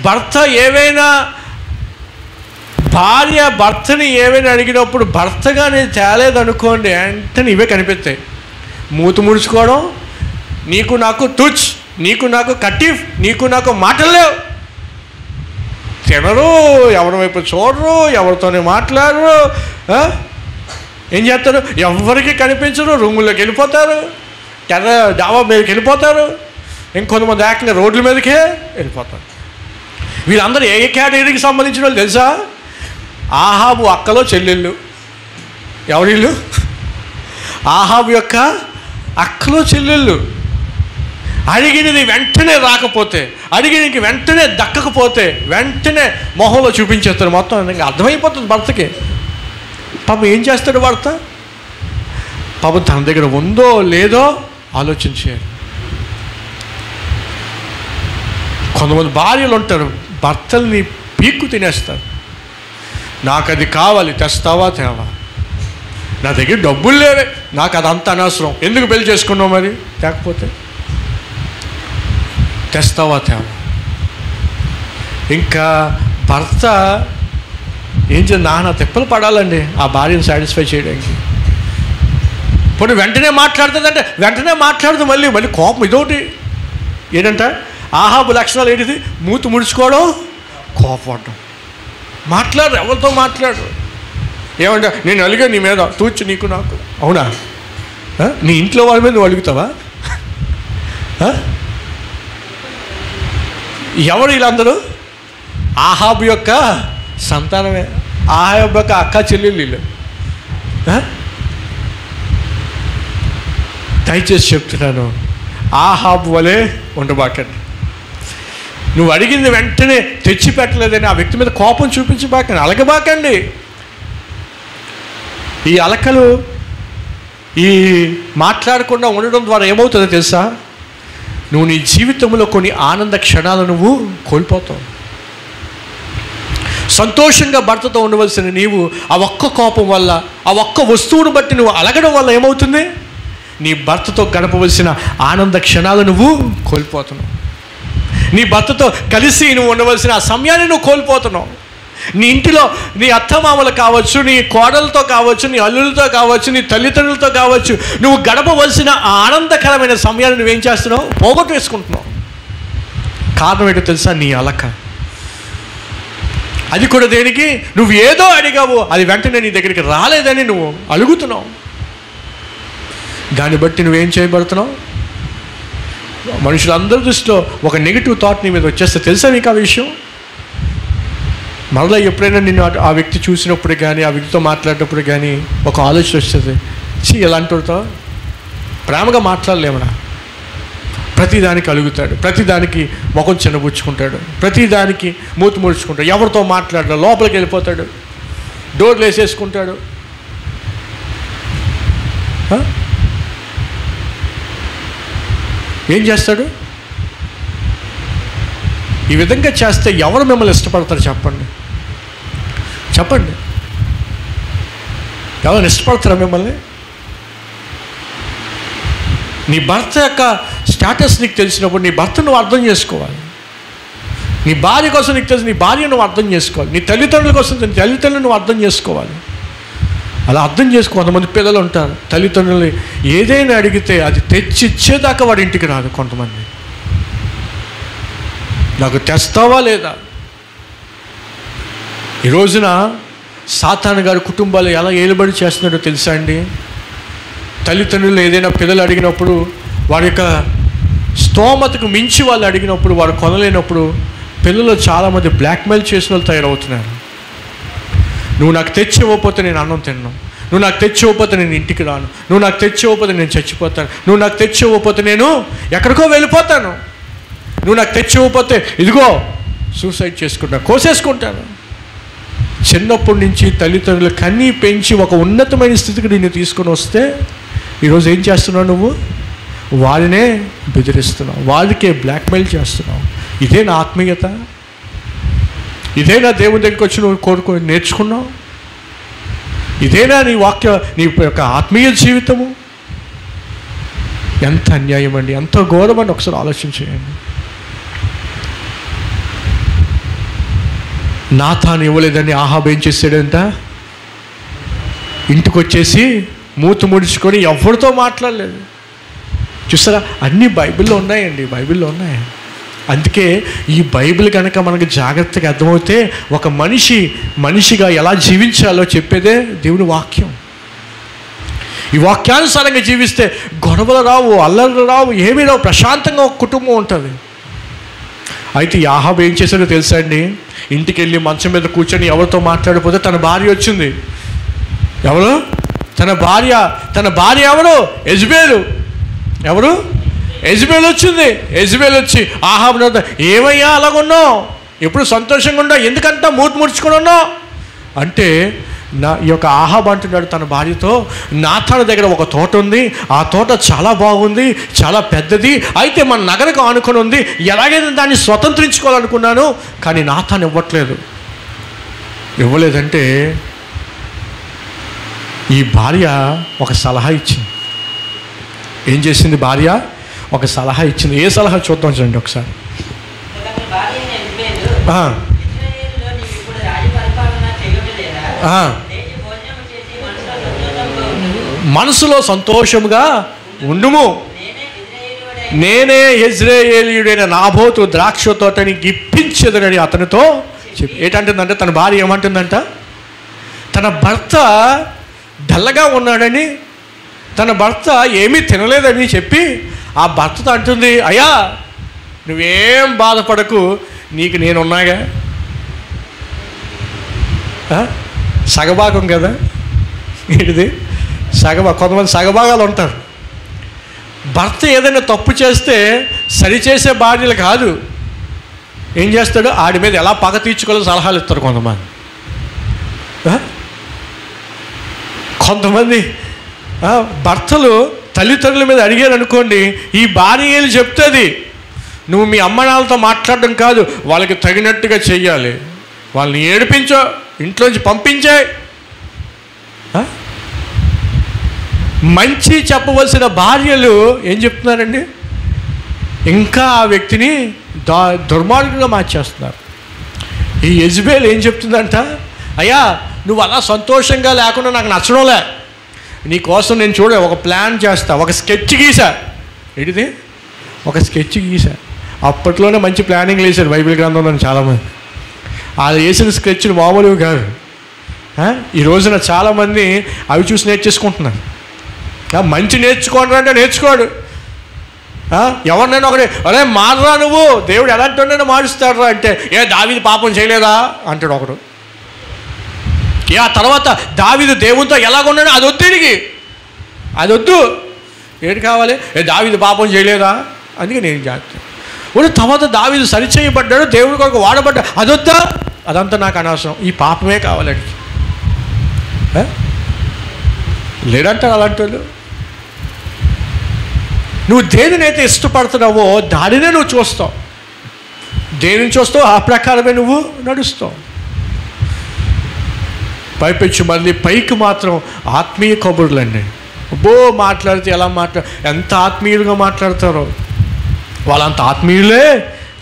భర్త ఏవైనా, భార్య భర్తని ఏవైనా అడిగినప్పుడు భర్తగా నేను తేలేదనుకోండి, వెంటనే ఇవే కనిపిస్తాయి. మూతి ముడుచుకోవడం, నీకు నాకు తుచ్, నీకు నాకు కట్టిఫ్, నీకు నాకు మాటలు లేవు, తినరు, ఎవరి వైపు చూడరు, ఎవరితోనే మాట్లాడరు, ఏం చేస్తారు, ఎవరికి కనిపించరు, రూముల్లోకి వెళ్ళిపోతారు, డాబా మీదకి వెళ్ళిపోతారు, ఇంకొంతమంది ఏకంగా రోడ్ల మీదకే వెళ్ళిపోతారు. వీళ్ళందరూ ఏ కేటగిరీకి సంబంధించిన వాళ్ళు తెలుసా? ఆహాబు అక్కలో చెల్లెళ్ళు. ఎవరిళ్ళు? ఆహాబు యొక్క అక్కలో చెల్లెళ్ళు. అడిగినది వెంటనే రాకపోతే, అడిగినకి వెంటనే దక్కకపోతే వెంటనే మొహంలో చూపించేస్తారు. మొత్తం ఇంకా అర్థమైపోతుంది భర్తకి. పాపం ఏం చేస్తాడు భర్త? పాపం తన దగ్గర ఉందో లేదో ఆలోచించాడు. కొంతమంది భార్యలు ఉంటారు, భర్తల్ని పీక్కు తినేస్తారు. నాకు అది కావాలి, తెస్తావా తేవా, నా దగ్గర డబ్బులు లేవే, నాకు అదంతా అనవసరం, ఎందుకు పెళ్లి చేసుకున్నావు మరి, లేకపోతే తెస్తావా తేవా. ఇంకా భర్త ఏం చేయాలి, నాన్న తిప్పలు పడాలండి ఆ భార్యను సాటిస్ఫై చేయడానికి. పోనీ వెంటనే మాట్లాడుతుందంటే వెంటనే మాట్లాడుతూ మళ్ళీ కోపం. ఇదొకటి ఏంటంటే ఆహాబు లక్షణాలు ఏంటిది? మూతి ముడుచుకోవడం, కోపపడడం, మాట్లాడరు, ఎవరితో మాట్లాడరు. ఏమంటే నేను అలిగా నీ మీద తూర్చు, నీకు నాకు, అవునా? నీ ఇంట్లో వాళ్ళ మీద నువ్వు అలుగుతావా? ఎవరు వీళ్ళందరూ? ఆహాబు యొక్క సంతానమే, ఆహాబు యొక్క అక్క చెల్లెళ్ళు వీళ్ళు. దయచేసి చెప్తున్నాను, ఆహాబు వలే ఉండబాకండి. నువ్వు అడిగింది వెంటనే తెచ్చి పెట్టలేదని ఆ వ్యక్తి మీద కోపం చూపించబాకండి, అలగబాకండి. ఈ అలకలు, ఈ మాట్లాడకుండా ఉండడం ద్వారా ఏమవుతుందో తెలుసా? నువ్వు నీ జీవితంలో కొన్ని ఆనంద క్షణాలు నువ్వు కోల్పోతావు. సంతోషంగా భర్తతో ఉండవలసిన నీవు ఆ ఒక్క కోపం వల్ల, ఆ ఒక్క వస్తువును బట్టి నువ్వు అలగడం వల్ల ఏమవుతుంది? నీ భర్తతో గడపవలసిన ఆనంద క్షణాలు నువ్వు కోల్పోతున్నావు. నీ భర్తతో కలిసి నువ్వు ఉండవలసిన ఆ సమయాన్ని నువ్వు కోల్పోతున్నావు. నీ ఇంటిలో నీ అత్తమామలు కావచ్చు, నీ కోడలతో కావచ్చు, నీ అల్లులతో కావచ్చు, నీ తల్లిదండ్రులతో కావచ్చు, నువ్వు గడపవలసిన ఆ ఆనందకరమైన సమయాన్ని నువ్వేం చేస్తున్నావు? పోగొట్టేసుకుంటున్నావు. కారణం ఏంటో తెలుసా? నీ అలక. అది కూడా దేనికి? నువ్వు ఏదో అడిగావు, అది వెంటనే నీ దగ్గరికి రాలేదని నువ్వు అలుగుతున్నావు. దాన్ని బట్టి నువ్వేం చేయబడుతున్నావు? మనుషులందరి దృష్టిలో ఒక నెగిటివ్ థాట్ నీ మీద వచ్చేస్తే తెలుసా నీకు ఆ విషయం? మరలా ఎప్పుడైనా నిన్ను ఆ వ్యక్తి చూసినప్పుడు కానీ, ఆ వ్యక్తితో మాట్లాడినప్పుడు కానీ ఒక ఆలోచన వస్తుంది, ఎలాంటితో ప్రేమగా మాట్లాడలేమరా, ప్రతిదానికి అలుగుతాడు, ప్రతిదానికి ముఖం చిన్నబుచ్చుకుంటాడు, ప్రతిదానికి మూతి ముడుచుకుంటాడు, ఎవరితో మాట్లాడడు, లోపలికి వెళ్ళిపోతాడు, డోర్లు వేసేసుకుంటాడు. ఏం చేస్తాడు? ఈ విధంగా చేస్తే ఎవరు మిమ్మల్ని ఇష్టపడతారు చెప్పండి? చెప్పండి, ఎవరు ఇష్టపడతారా మిమ్మల్ని? నీ భర్త యొక్క స్టేటస్ నీకు తెలిసినప్పుడు నీ భర్త నువ్వు అర్థం చేసుకోవాలి. నీ భార్య కోసం నీకు తెలిసి నీ భార్య నువ్వు అర్థం చేసుకోవాలి. నీ తల్లిదండ్రుల కోసం నీ తల్లిదండ్రులు నువ్వు అర్థం చేసుకోవాలి. అలా అర్థం చేసుకో. కొంతమంది పిల్లలు ఉంటారు, తల్లిదండ్రులు ఏదైనా అడిగితే అది తెచ్చి ఇచ్చేదాకా వాడి ఇంటికి రాదు. కొంతమంది నాకు తెస్తావా లేదా? ఈ రోజున సాతాను గారి కుటుంబాలు ఎలా ఏలుబడి చేస్తున్నాడో తెలుసా అండి? తల్లిదండ్రులు ఏదైనా పిల్లలు అడిగినప్పుడు వారి యొక్క స్తోమతకు మించి వాళ్ళు అడిగినప్పుడు వారు కొనలేనప్పుడు పిల్లలు చాలామంది బ్లాక్మెయిల్ చేసిన వాళ్ళు తయారవుతున్నారు. నువ్వు నాకు తెచ్చి ఇవ్వకపోతే నేను అన్నం తిన్నాను, నువ్వు నాకు తెచ్చి ఇవ్వకపోతే నేను ఇంటికి రాను, నువ్వు నాకు తెచ్చి ఇవ్వకపోతే నేను చచ్చిపోతాను, నువ్వు నాకు తెచ్చి ఇవ్వకపోతే నేను ఎక్కడికో వెళ్ళిపోతాను, నువ్వు నాకు తెచ్చి ఇవ్వకపోతే ఇదిగో సూసైడ్ చేసుకుంటాను, కోసేసుకుంటాను. చిన్నప్పటి నుంచి తల్లిదండ్రులు కన్నీ పెంచి ఒక ఉన్నతమైన స్థితికి నిన్ను తీసుకొని వస్తే ఈరోజు ఏం చేస్తున్నావు? నువ్వు వారినే బెదిరిస్తున్నావు, వారికే బ్లాక్మెయిల్ చేస్తున్నావు. ఇదే నా ఆత్మీయత? ఇదేనా దేవుని దగ్గరికి వచ్చి నువ్వు కోరుకొని నేర్చుకున్నావు? ఇదేనా నీ నీ యొక్క ఆత్మీయ జీవితము? ఎంత అన్యాయం అండి, ఎంత ఘోరం అని ఒకసారి ఆలోచించేయండి. నాతాను ఇవ్వలేదని ఆహాబు ఏం చేశాడంట? ఇంటికి వచ్చేసి మూత ముడుచుకొని ఎవరితో మాట్లాడలేదు. చూసారా, అన్నీ బైబిల్లో ఉన్నాయండి, బైబిల్లో ఉన్నాయి. అందుకే ఈ బైబిల్ కనుక మనకు జాగ్రత్తగా అర్థమవుతే ఒక మనిషిగా ఎలా జీవించాలో చెప్పేదే దేవుని వాక్యం. ఈ వాక్యానుసారంగా జీవిస్తే గొడవలు రావు, అల్లర్లు రావు, ఏమీ రావు, ప్రశాంతంగా ఒక కుటుంబం ఉంటుంది. అయితే ఈ ఆహాబు ఏం చేశాడో తెలుసా అండి? ఇంటికి వెళ్ళి మంచం మీద కూర్చొని ఎవరితో మాట్లాడిపోతే తన భార్య వచ్చింది. ఎవరు? తన భార్య ఎవరు? యెజబెలు. ఎవరు? యెజబెలు వచ్చింది. యెజబెలు వచ్చి ఆహాబుని ఏమయ్యా అలాగున్నావు, ఎప్పుడు సంతోషంగా ఉన్నావు, ఎందుకంటే మూతి ముడుచుకొని ఉన్నావు అంటే ఈ యొక్క ఆహాబు అంటున్నాడు తన భార్యతో, నాతాను దగ్గర ఒక తోట ఉంది, ఆ తోట చాలా బాగుంది, చాలా పెద్దది, అయితే మన నగరకు ఆనుకొని ఉంది, ఎలాగైనా దాన్ని స్వతంత్రించుకోవాలనుకున్నాను, కానీ నాతాను ఇవ్వలేదంటే ఈ భార్య ఒక సలహా ఇచ్చింది. ఏం చేసింది భార్య? ఒక సలహా ఇచ్చింది. ఏ సలహా చూద్దాం చూడండి ఒకసారి. మనసులో సంతోషముగా ఉండుము, నేనే యెజ్రెయేలీయుడైన నాబోతు ద్రాక్ష తోటని గిప్పించెదనని అతనితో చెప్పి. ఏంటంటుందంటే తన భార్య ఏమంటుందంట? తన భర్త డల్లగా ఉన్నాడని, తన భర్త ఏమీ తినలేదని చెప్పి ఆ భర్తతో అంటుంది, అయ్యా నువ్వేం బాధపడకు, నీకు నేనున్నాగా. సగభాగం కదా ఏంటిది? కొంతమంది సగభాగాలు ఉంటారు. భర్త ఏదైనా తప్పు చేస్తే సరిచేసే భార్యలు కాదు, ఏం చేస్తాడు? ఆడి మీద ఎలా పగ తీర్చుకోవాలో సలహాలు ఇస్తారు కొంతమంది. కొంతమంది భర్తలు తల్లిదండ్రుల మీద అడిగారు అనుకోండి, ఈ భార్య చెప్తుంది, నువ్వు మీ అమ్మ నాన్నలతో మాట్లాడడం కాదు, వాళ్ళకి తగినట్టుగా చెయ్యాలి, వాళ్ళని ఏడిపించో, ఇంట్లోంచి పంపించాయి. మంచి చెప్పవలసిన భార్యలు ఏం చెప్తున్నారండి? ఇంకా ఆ వ్యక్తిని దుర్మార్గంగా మార్చేస్తున్నారు. ఈ యెజబెల్ ఏం చెప్తుందంట? అయ్యా నువ్వు అలా సంతోషంగా లేకుండా నాకు నచ్చడంలే, నీకోసం నేను ఒక ప్లాన్ చేస్తా, ఒక స్కెచ్ గీసా. ఏంటిది? ఒక స్కెచ్ గీసా. అప్పట్లోనే మంచి ప్లానింగ్ వేశారు బైబిల్ గ్రంథంలో చాలామంది. అది వేసిన స్కెచ్లు మామూలుగా కాదు. ఈ రోజున చాలామంది అవి చూసి నేర్చేసుకుంటున్నారు. మంచి నేర్చుకోండి అంటే నేర్చుకోడు. ఎవరినైనా ఒకటి అరే మారరా నువ్వు, దేవుడు ఎలాంటి వాడినైనా మారుస్తాడురా అంటే, దావీదు పాపం చేయలేదా అంటాడు ఒకడు. ఆ తర్వాత దావీదు దేవునితో ఎలాగున్నాడో అది వద్దు, తిరిగి అది వద్దు, ఏంటి కావాలి? దావీదు పాపం చేయలేదా, అందుకే నేను చేస్తాను. తర్వాత దావీదు సరిచేయబడ్డాడు, దేవుడి కొరకు వాడబడ్డాడు, అదొద్దా, అదంతా నాకు అనవసరం, ఈ పాపమే కావాలండి. లేదంటారు అలాంటి వాళ్ళు. నువ్వు దేనినైతే ఇష్టపడుతున్నావో దానినే నువ్వు చూస్తావు, దేనిని చూస్తావు ఆ ప్రకారమే నువ్వు నడుస్తావు. పైపెచ్చు మళ్ళీ పైకి మాత్రం ఆత్మీయ కబుర్లండి, మాట్లాడితే ఎలా ఎంత ఆత్మీయులుగా మాట్లాడతారో, వాళ్ళంత ఆత్మీయులే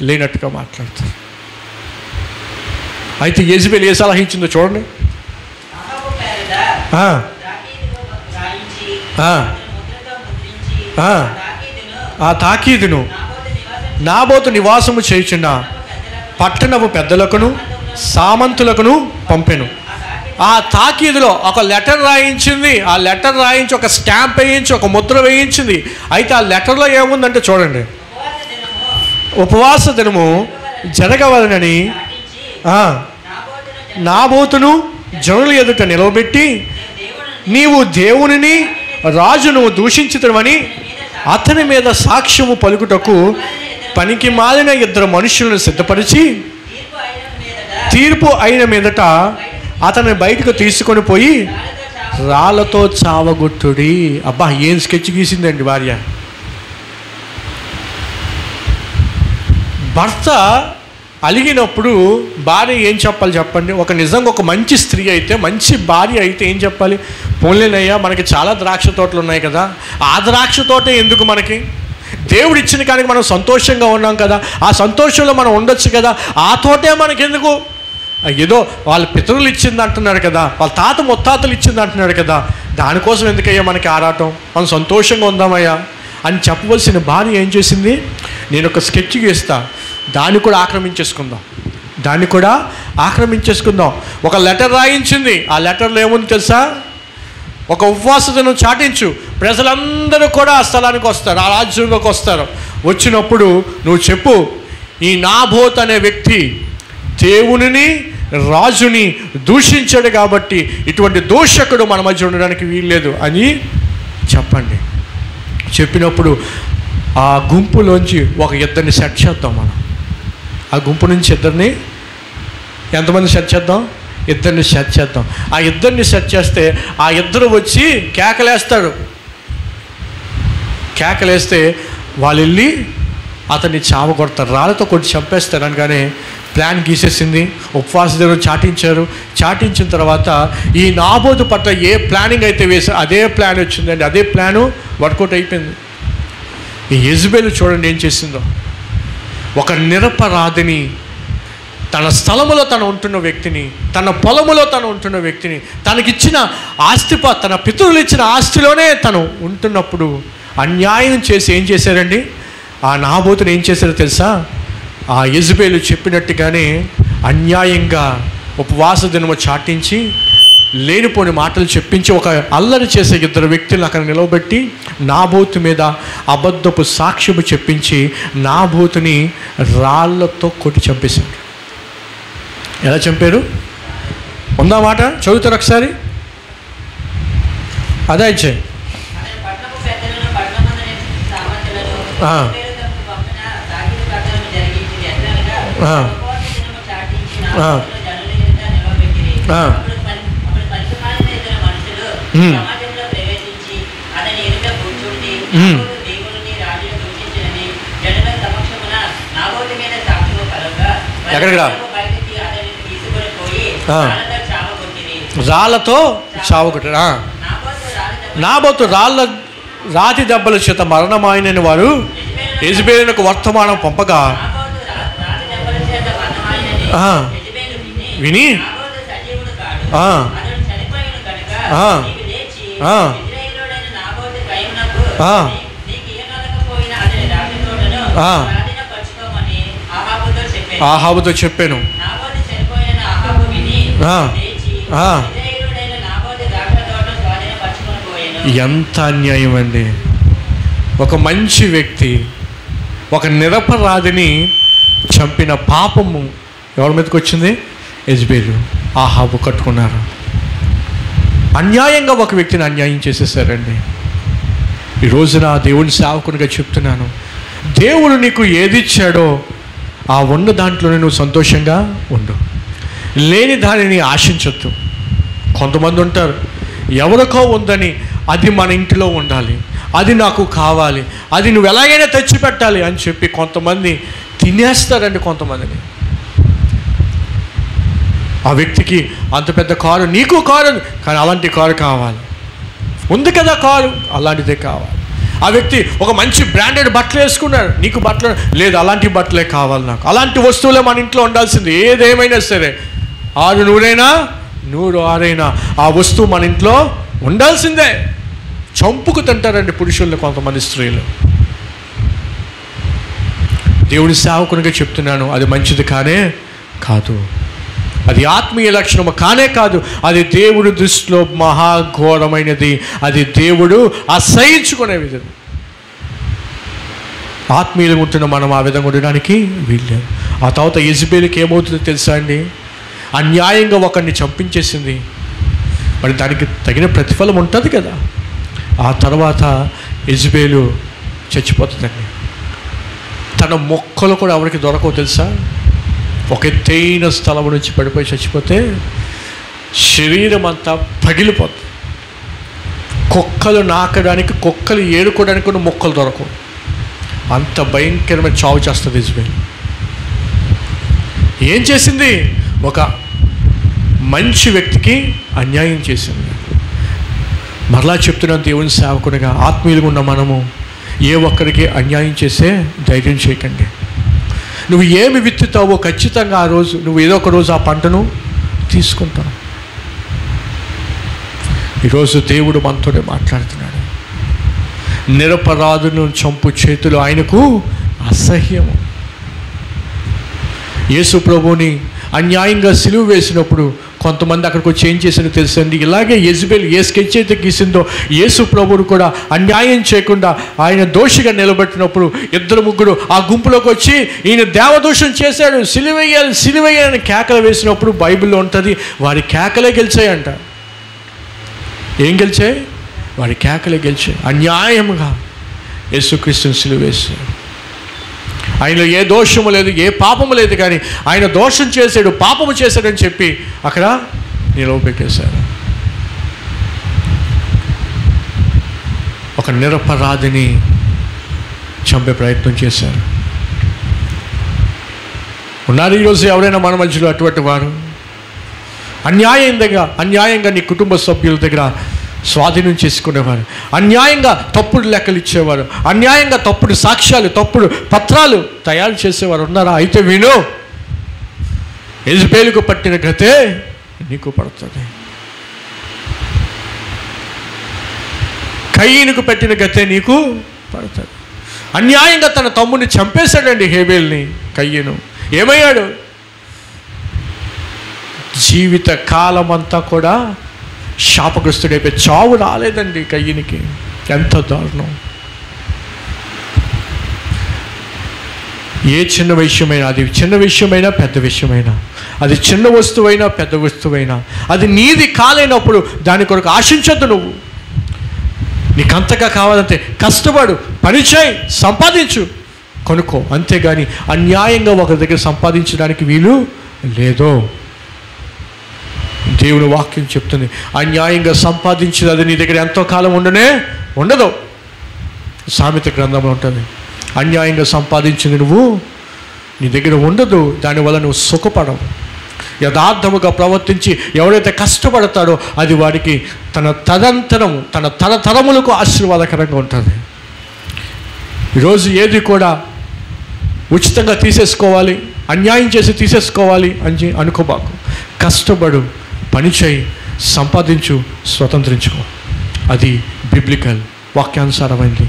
లేనట్టుగా మాట్లాడతారు. అయితే యెజబెల్ ఏ సలహా ఇచ్చిందో చూడండి. ఆ తాకీదును నాబోతు నివాసము చేయుచున్న పట్టణపు పెద్దలకును సామంతులకును పంపెను. ఆ తాకీదులో ఒక లెటర్ రాయించింది. ఆ లెటర్ రాయించి ఒక స్టాంప్ వేయించి ఒక ముద్ర వేయించింది. అయితే ఆ లెటర్లో ఏముందంటే చూడండి, ఉపవాస దినము జరగవలనని నాబోతును జనుల ఎదుట నిలవబెట్టి నీవు దేవునిని రాజును దూషించుతావని అతని మీద సాక్ష్యము పలుకుటకు పనికి మాలిన 2 మనుషులను సిద్ధపరిచి తీర్పు అయిన మీదట అతన్ని బయటకు తీసుకొని పోయి రాళ్ళతో చావగొట్టుడి. అబ్బా, ఏం స్కెచ్ గీసిందండి భార్య. భర్త అలిగినప్పుడు భార్య ఏం చెప్పాలి చెప్పండి? నిజంగా ఒక మంచి స్త్రీ అయితే, మంచి భార్య అయితే ఏం చెప్పాలి? పోన్లేనయ్యా, మనకి చాలా ద్రాక్ష తోటలు ఉన్నాయి కదా, ఆ ద్రాక్ష తోట ఎందుకు మనకి? దేవుడు ఇచ్చిన కానీ మనం సంతోషంగా ఉన్నాం కదా, ఆ సంతోషంలో మనం ఉండొచ్చు కదా, ఆ తోటే మనకెందుకు? ఏదో వాళ్ళ పితరులు ఇచ్చింది అంటున్నాడు కదా, వాళ్ళ తాత ముత్తాతలు ఇచ్చింది అంటున్నాడు కదా, దానికోసం ఎందుకయ్యా మనకి ఆరాటం? మనం సంతోషంగా ఉందామయ్యా అని చెప్పవలసిన భార్య ఏం చేసింది? నేను ఒక స్కెచ్ గీస్తా, దాన్ని కూడా ఆక్రమించేసుకుందాం. ఒక లెటర్ రాయించింది. ఆ లెటర్లో ఏముంది తెలుసా? ఒక ఉపవాస దినం చాటించు, ప్రజలందరూ కూడా ఆ స్థలానికి వస్తారు, ఆ రాజ్యంలోకి వస్తారు. వచ్చినప్పుడు నువ్వు చెప్పు, ఈ నాబోత్ అనే వ్యక్తి దేవునిని రాజుని దూషించాడు కాబట్టి ఇటువంటి దూషకుడు మన మధ్య ఉండడానికి వీల్లేదు అని చెప్పండి. చెప్పినప్పుడు ఆ గుంపులోంచి ఒక 2 సెట్ చేద్దాం. మనం ఆ గుంపు నుంచి 2 ఎంతమంది సెట్ చేద్దాం? 2 సెట్ చేద్దాం. ఆ 2 సెట్ చేస్తే ఆ 2 వచ్చి కేకలేస్తే వాళ్ళు వెళ్ళి అతన్ని చావగొడతారు, రాళ్ళతో కొట్టి చంపేస్తారు అనగానే ప్లాన్ గీసేసింది. ఉపవాస దినం చాటించిన తర్వాత ఈ నాబోతు పట్ల ఏ ప్లానింగ్ అయితే వేసా అదే ప్లాన్ వచ్చిందండి. అదే ప్లాను వర్కౌట్ అయిపోయింది. ఈ యెజబెల్ చూడండి ఏం చేసిందో. ఒక నిరపరాధిని, తన స్థలములో తను ఉంటున్న వ్యక్తిని, తన పొలములో తను ఉంటున్న వ్యక్తిని, తనకిచ్చిన తన పితరులు ఇచ్చిన ఆస్తిలోనే తను ఉంటున్నప్పుడు అన్యాయం చేసి ఏం చేశారండి? ఆ నాబోతుని ఏం చేశారో తెలుసా? ఆ యెజబెల్ చెప్పినట్టుగానే అన్యాయంగా ఉపవాస దినము చాటించి లేనిపోని మాటలు చెప్పించి ఒక అల్లరి చేసే 2 వ్యక్తులను అక్కడ నిలవబెట్టి నాబోతు మీద అబద్ధపు సాక్ష్యము చెప్పించి నాబోతుని రాళ్లతో కొట్టి చంపేశారు. ఎలా చంపారు? ఉందా మాట? చదువుతారు ఒకసారి. అదే ఇచ్చే ఎక్కడికి రాళ్ళతో చావగొట్టాడు. నాబోతు రాతి దెబ్బల చేత మరణమాయనని వారు యెజబెలునకు వర్తమానం పంపగా విని ఆహాబుతో చెప్పాను. ఎంత అన్యాయం అండి! ఒక మంచి వ్యక్తి, ఒక నిరపరాధిని చంపిన పాపము ఎవరి మీదకి వచ్చింది? యెజబెలు, ఆహాబు కట్టుకున్నారు. అన్యాయంగా ఒక వ్యక్తిని అన్యాయం చేసేసారండి. ఈ రోజున దేవుని సేవకునిగా చెప్తున్నాను, దేవుడు నీకు ఏది ఇచ్చాడో ఆ ఉన్న దాంట్లోనే నువ్వు సంతోషంగా ఉండు, లేని దానిని ఆశించొద్దు. కొంతమంది ఉంటారు, ఎవరికో ఉందని అది మన ఇంటిలో ఉండాలి, అది నాకు కావాలి, అది నువ్వు ఎలాగైనా తెచ్చిపెట్టాలి అని చెప్పి కొంతమంది తినేస్తారండి కొంతమందిని. ఆ వ్యక్తికి అంత పెద్ద కారు, నీకు కారు, కానీ అలాంటి కారు కావాలి. ఉంది కదా కారు, అలాంటిదే కావాలి. ఆ వ్యక్తి ఒక మంచి బ్రాండెడ్ బట్టలు వేసుకున్నాడు, నీకు బట్టలు లేదు, అలాంటి బట్టలే కావాలి నాకు, అలాంటి వస్తువులే మన ఇంట్లో ఉండాల్సింది. ఏదేమైనా సరే, 6 నూరైనా 100 6 ఆ వస్తువు మన ఇంట్లో ఉండాల్సిందే. చంపుకు తింటారండి పురుషుల్ని కొంతమంది స్త్రీలు. దేవుని సేవకునిగా చెప్తున్నాను, అది మంచిది కానే కాదు, అది ఆత్మీయ లక్షణము కానే కాదు, అది దేవుడి దృష్టిలో మహాఘోరమైనది, అది దేవుడు అసహించుకునే విధం. ఆత్మీయులు ఉంటున్న మనం ఆ విధంగా ఉండడానికి వీల్లేదు. ఆ తర్వాత యెజబెలుకి ఏమవుతుందో తెలుసా అండి? అన్యాయంగా ఒకరిని చంపించేసింది, మరి దానికి తగిన ప్రతిఫలం ఉంటుంది కదా. ఆ తర్వాత యెజబెలు చచ్చిపోతుందండి. తన మొక్కలు కూడా ఎవరికి దొరకవు తెలుసా? ఒక ఎత్తైన స్థలం నుంచి పడిపోయి చచ్చిపోతే శరీరం అంతా పగిలిపోతుంది. కుక్కలు నాకడానికి, కుక్కలు ఏరుకోవడానికి కూడా మొక్కలు దొరకవు. అంత భయంకరమైన చావు చేస్తుంది యెజబెలు. ఏం చేసింది? ఒక మంచి వ్యక్తికి అన్యాయం చేసింది. మరలా చెప్తున్నాను దేవుని సేవకునిగా, ఆత్మీయులుగా ఉన్న మనము ఏ ఒక్కరికి అన్యాయం చేసే ధైర్యం చేయకండి. నువ్వు ఏమి విత్తుతావో ఖచ్చితంగా ఆ రోజు నువ్వు ఏదో ఒక రోజు ఆ పంటను తీసుకుంటావు. ఈరోజు దేవుడు మనతోనే మాట్లాడుతున్నాడు. నిరపరాధులను చంపు చేతులు ఆయనకు అసహ్యము. యేసు ప్రభువుని అన్యాయంగా సిలువ వేసినప్పుడు కొంతమంది అక్కడికి వచ్చి ఏం చేశారో తెలుసండి? ఇలాగే యెజబెల్ ఏ స్కెచ్ అయితే గీసిందో యేసు ప్రభువును కూడా అన్యాయం చేయకుండా ఆయన దోషిగా నిలబెట్టినప్పుడు 2-3 ఆ గుంపులోకి వచ్చి ఈయన దేవదోషం చేశాడు, సిలువేయాలి సిలువేయాలని కేకలు వేసినప్పుడు బైబిల్లో ఉంటుంది, వారి కేకలే గెలిచాయంట. ఏం గెలిచాయి? వారి కేకలే గెలిచాయి. అన్యాయంగా యేసుక్రీస్తుని సిలువ వేశారు. ఆయనలో ఏ దోషము లేదు, ఏ పాపము లేదు, కానీ ఆయన దోషం చేశాడు, పాపము చేశాడని చెప్పి అక్కడ నిలవబెట్టేశారు. ఒక నిరపరాధిని చంపే ప్రయత్నం చేశారు. ఉన్నారు ఈరోజు ఎవరైనా మన మధ్యలో అటువంటి వారు? అన్యాయంగా నీ కుటుంబ సభ్యుల దగ్గర స్వాధీనం చేసుకునేవారు, అన్యాయంగా తప్పుడు లెక్కలు ఇచ్చేవారు, అన్యాయంగా తప్పుడు సాక్ష్యాలు, తప్పుడు పత్రాలు తయారు చేసేవారు ఉన్నారా? అయితే విను, యెజబెలుకు పట్టిన గతే నీకు పడుతుంది. కయీనుకు పెట్టిన గతే నీకు పడుతుంది. అన్యాయంగా తన తమ్ముడిని చంపేశాడండి హేబెల్ని కయీను. ఏమయ్యాడు? జీవిత కాలమంతా కూడా శాపగ్రస్తుడైపోయి, చావు రాలేదండి కయ్యనికి. ఎంత దారుణం! ఏ చిన్న విషయమైనా, అది చిన్న విషయమైనా పెద్ద విషయమైనా, అది చిన్న వస్తువైనా పెద్ద వస్తువైనా, అది నీది కాలేనప్పుడు దాని కొరకు ఆశించొద్దు. నువ్వు నీకంతగా కావాలంటే కష్టపడు, పనిచేయి, సంపాదించు, కొనుక్కో, అంతేగాని అన్యాయంగా ఒకరి దగ్గర సంపాదించడానికి వీలు లేదు. దేవుని వాక్యం చెప్తుంది, అన్యాయంగా సంపాదించింది అది నీ దగ్గర ఎంతో కాలం ఉండదు. సామెత గ్రంథంలో ఉంటుంది, అన్యాయంగా సంపాదించింది నువ్వు నీ దగ్గర ఉండదు, దానివల్ల నువ్వు సుఖపడవు. యథార్థముగా ప్రవర్తించి ఎవరైతే కష్టపడతాడో అది వాడికి తన తరతరములకు ఆశీర్వాదకరంగా ఉంటుంది. ఈరోజు ఏది కూడా ఉచితంగా తీసేసుకోవాలి, అన్యాయం చేసి తీసేసుకోవాలి అని అనుకోబాకు. కష్టపడు, పనిచేయి, సంపాదించు, స్వతంత్రించుకో. అది బిబ్లికల్, వాక్యానుసారమైంది.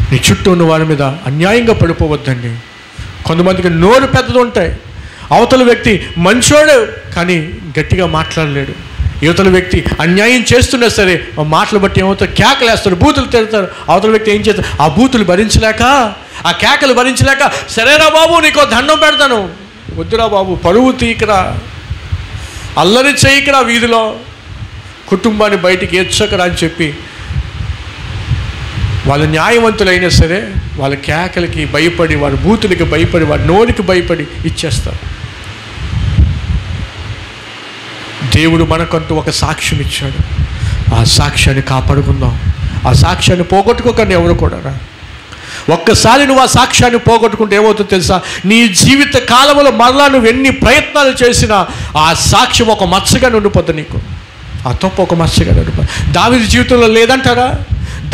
నీ చుట్టూ ఉన్న వారి మీద అన్యాయంగా పడిపోవద్దండి. కొంతమందికి నోరు పెద్దది ఉంటాయి. అవతల వ్యక్తి మంచోడు కానీ గట్టిగా మాట్లాడలేడు. యువతల వ్యక్తి అన్యాయం చేస్తున్నా సరే ఆ మాటలు బట్టి ఏమవుతారు? కేకలేస్తారు, బూతులు తిడతారు. అవతల వ్యక్తి ఏం చేస్తారు? ఆ బూతులు భరించలేక, ఆ కేకలు భరించలేక, సరేరా బాబు నీకో దండం పెడతాను, వద్దురా బాబు పరువు తీకరా, అల్లరి చేయకరా, వీధిలో కుటుంబాన్ని బయటికి ఎచ్చకరా అని చెప్పి వాళ్ళ న్యాయవంతులైనా సరే వాళ్ళ కేకలకి భయపడి, వారి బూతులకి భయపడి, వారి నోటికి భయపడి ఇచ్చేస్తారు. దేవుడు మనకంటూ ఒక సాక్ష్యం ఇచ్చాడు. ఆ సాక్ష్యాన్ని కాపాడుకుందాం. ఆ సాక్ష్యాన్ని పోగొట్టుకోకండి ఎవరు కూడా. ఒక్కసారి నువ్వు ఆ సాక్ష్యాన్ని పోగొట్టుకుంటే ఏమవుతుందో తెలుసా? నీ జీవిత కాలంలో మరలా నువ్వు ఎన్ని ప్రయత్నాలు చేసినా ఆ సాక్ష్యం ఒక మచ్చగా ఉండిపోతుంది నీకు. ఆ తప్పు ఒక మచ్చగా నడిపాలి. దావీదు జీవితంలో లేదంటారా?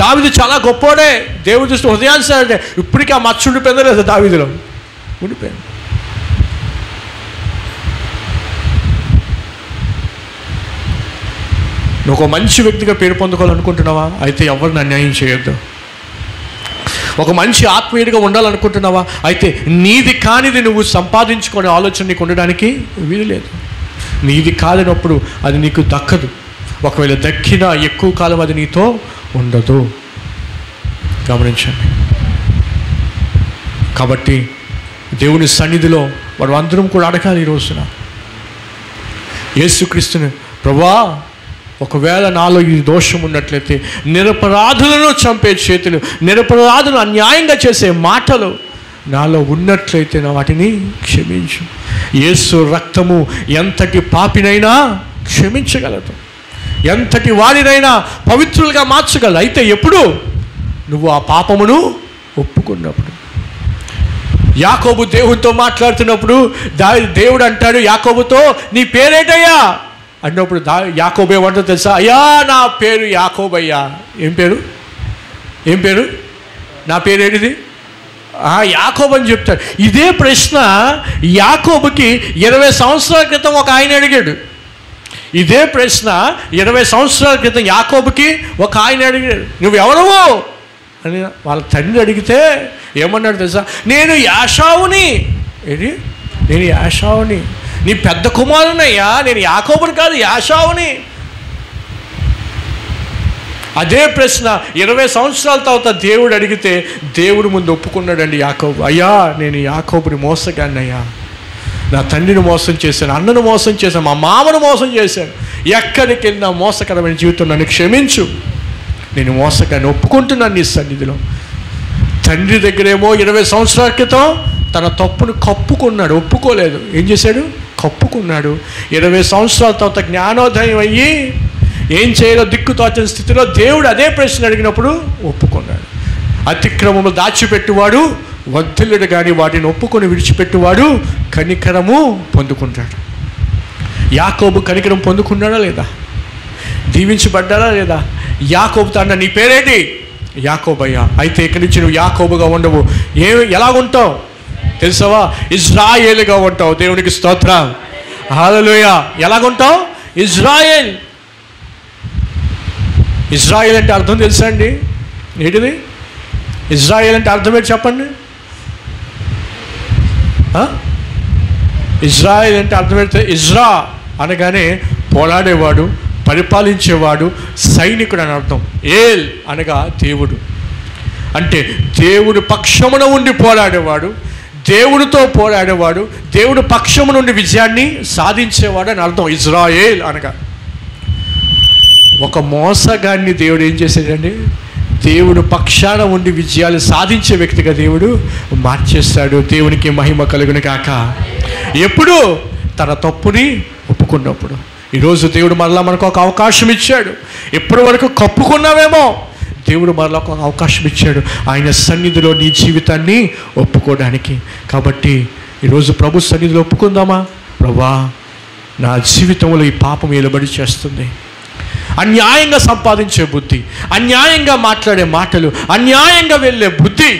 దావీదు చాలా గొప్పోడే, దేవుడి దృష్టి హృదయాన్సే. ఇప్పటికీ ఆ మచ్చ ఉండిపోయిందా లేదా? దావీదులో ఉండిపోయింది. నువ్వు ఒక మంచి వ్యక్తిగా పేరు పొందుకోవాలనుకుంటున్నావా? అయితే ఎవరిని అన్యాయం చేయొద్దు. ఒక మంచి ఆత్మీయుడిగా ఉండాలనుకుంటున్నావా? అయితే నీది కానిది నువ్వు సంపాదించుకునే ఆలోచన నీకు ఉండడానికి వీలు లేదు. నీది కాలినప్పుడు అది నీకు దక్కదు. ఒకవేళ దక్కినా ఎక్కువ కాలం అది నీతో ఉండదు. గమనించండి. కాబట్టి దేవుని సన్నిధిలో మనం అందరం కూడా అడగాలి ఈ రోజున, యేసుక్రీస్తుని, ప్రభువా ఒకవేళ నాలో ఈ దోషం ఉన్నట్లయితే, నిరపరాధులను చంపే చేతులు, నిరపరాధులను అన్యాయంగా చేసే మాటలు నాలో ఉన్నట్లయితే నా వాటిని క్షమించు. యేసు రక్తము ఎంతటి పాపినైనా క్షమించగలదు, ఎంతటి వారినైనా పవిత్రులుగా మార్చగలదు. అయితే ఎప్పుడు? నువ్వు ఆ పాపమును ఒప్పుకున్నప్పుడు. యాకోబు దేవుడితో మాట్లాడుతున్నప్పుడు దేవుడు అంటాడు యాకోబుతో, నీ పేరేటయ్యా అన్నప్పుడు యాకోబు ఏమంటో తెలుసా? అయ్యా నా పేరు యాకోబయ్యా. ఏం పేరు? ఏం పేరు? నా పేరు ఏంటిది? యాకోబు అని చెప్తాడు. ఇదే ప్రశ్న యాకోబుకి 20 సంవత్సరాల క్రితం ఒక ఆయన అడిగాడు. ఇదే ప్రశ్న 20 సంవత్సరాల క్రితం యాకోబుకి ఒక ఆయన అడిగాడు, నువ్వెవరవు అని వాళ్ళ తండ్రి అడిగితే ఏమన్నాడు తెలుసా? నేను యాషావుని. ఏది? నేను యాషావుని, నీ పెద్ద కుమారునయ్యా, నేను యాకోబుని కాదు, యాషావుని. అదే ప్రశ్న 20 సంవత్సరాల తర్వాత దేవుడు అడిగితే దేవుడు ముందు ఒప్పుకున్నాడండి యాకోబు. అయ్యా నేను యాకోబుని మోసగాన్ని అయ్యా, నా తండ్రిని మోసం చేశాను, అన్నను మోసం చేశాను, మా మామను మోసం చేశాను, ఎక్కడికి వెళ్ళినా మోసకరమైన జీవితం, నన్ను క్షమించు, నేను మోసగాన్ని ఒప్పుకుంటున్నాను నీ సన్నిధిలో. తండ్రి దగ్గరేమో 20 సంవత్సరాల క్రితం తన తప్పును కప్పుకున్నాడు, ఒప్పుకోలేదు. ఏం చేశాడు? కప్పుకున్నాడు. 20 సంవత్సరాల తర్వాత జ్ఞానోదయం అయ్యి ఏం చేయాలో దిక్కుతోచని స్థితిలో దేవుడు అదే ప్రశ్న అడిగినప్పుడు ఒప్పుకున్నాడు. అతిక్రమము దాచిపెట్టువాడు వర్ధిల్లుడు, కానీ వాటిని ఒప్పుకొని విడిచిపెట్టువాడు కనికరము పొందుకుంటాడు. యాకోబు కనికరం పొందుకున్నాడా లేదా? దీవించబడ్డాడా లేదా? యాకోబుతో అన్న నీ పేరేంటి? యాకోబయ్యా. అయితే ఇక్కడి నుంచి నువ్వు యాకోబుగా ఉండవు. ఎలాగుంటావు తెలుసావా? ఇజ్రాయేలుగా ఉంటావు. దేవునికి స్తోత్రం, హల్లెలూయా. ఎలాగుంటావు? ఇజ్రాయేల్. ఇజ్రాయేల్ అంటే అర్థం తెలుసా అండి? ఏంటిది ఇజ్రాయేల్ అంటే అర్థం ఏంటి చెప్పండి? ఇజ్రాయేల్ అంటే అర్థం ఏంటి? ఇజ్రా అనగానే పోరాడేవాడు, పరిపాలించేవాడు, సైనికుడు అని అర్థం. ఏల్ అనగా దేవుడు. అంటే దేవుడు పక్షమున ఉండి పోరాడేవాడు, దేవుడితో పోరాడేవాడు, దేవుడు పక్షము నుండి విజయాన్ని సాధించేవాడు అని అర్థం ఇజ్రాయేల్ అనగా. ఒక మోసగాన్ని దేవుడు ఏం చేశాడండి? దేవుడు పక్షాన ఉండి విజయాలు సాధించే వ్యక్తిగా దేవుడు మార్చేస్తాడు. దేవునికి మహిమ కలుగును కాక. ఎప్పుడు? తన తప్పుని ఒప్పుకున్నప్పుడు. ఈరోజు దేవుడు మరలా మనకు ఒక అవకాశం ఇచ్చాడు. ఇప్పటి వరకు కప్పుకున్నావేమో, దేవుడు మరలా ఒక అవకాశం ఇచ్చాడు ఆయన సన్నిధిలో నీ జీవితాన్ని ఒప్పుకోవడానికి. కాబట్టి ఈరోజు ప్రభు సన్నిధిలో ఒప్పుకుందామా? ప్రభువా నా జీవితంలో ఈ పాపం ఏలుబడి చేస్తుంది, అన్యాయంగా సంపాదించే బుద్ధి, అన్యాయంగా మాట్లాడే మాటలు, అన్యాయంగా వెళ్ళే బుద్ధి,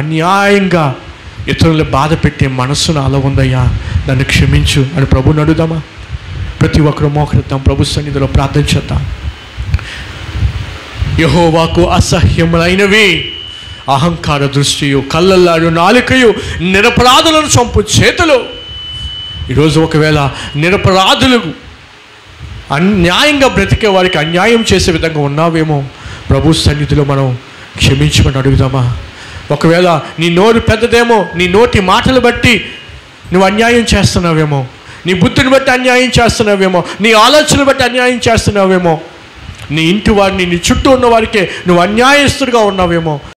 అన్యాయంగా ఇతరులను బాధ పెట్టే మనస్సు నాలో ఉందయ్యా, నన్ను క్షమించు అని ప్రభువుని అడుగుదామా? ప్రతి ఒక్కరు మోకరిద్దాం, ప్రభు సన్నిధిలో ప్రార్థన చేద్దాం. యెహోవాకు అసహ్యములైనవి అహంకార దృష్టియు, కళ్ళల్లాడు నాలుకయు, నిరపరాధులను చంపు చేతులు. ఈరోజు ఒకవేళ నిరపరాధులకు అన్యాయంగా బ్రతికే వారికి అన్యాయం చేసే విధంగా ఉన్నావేమో, ప్రభు సన్నిధిలో మనం క్షమించమని అడుగుదామా? ఒకవేళ నీ నోరు పెద్దదేమో, నీ నోటి మాటలు బట్టి నువ్వు అన్యాయం చేస్తున్నావేమో, నీ బుద్ధిని బట్టి అన్యాయం చేస్తున్నావేమో, నీ ఆలోచనలు బట్టి అన్యాయం చేస్తున్నావేమో, నీ ఇంటి వారిని, నీ చుట్టూ ఉన్న వారికే నువ్వు అన్యాయస్తుడిగా ఉన్నావేమో.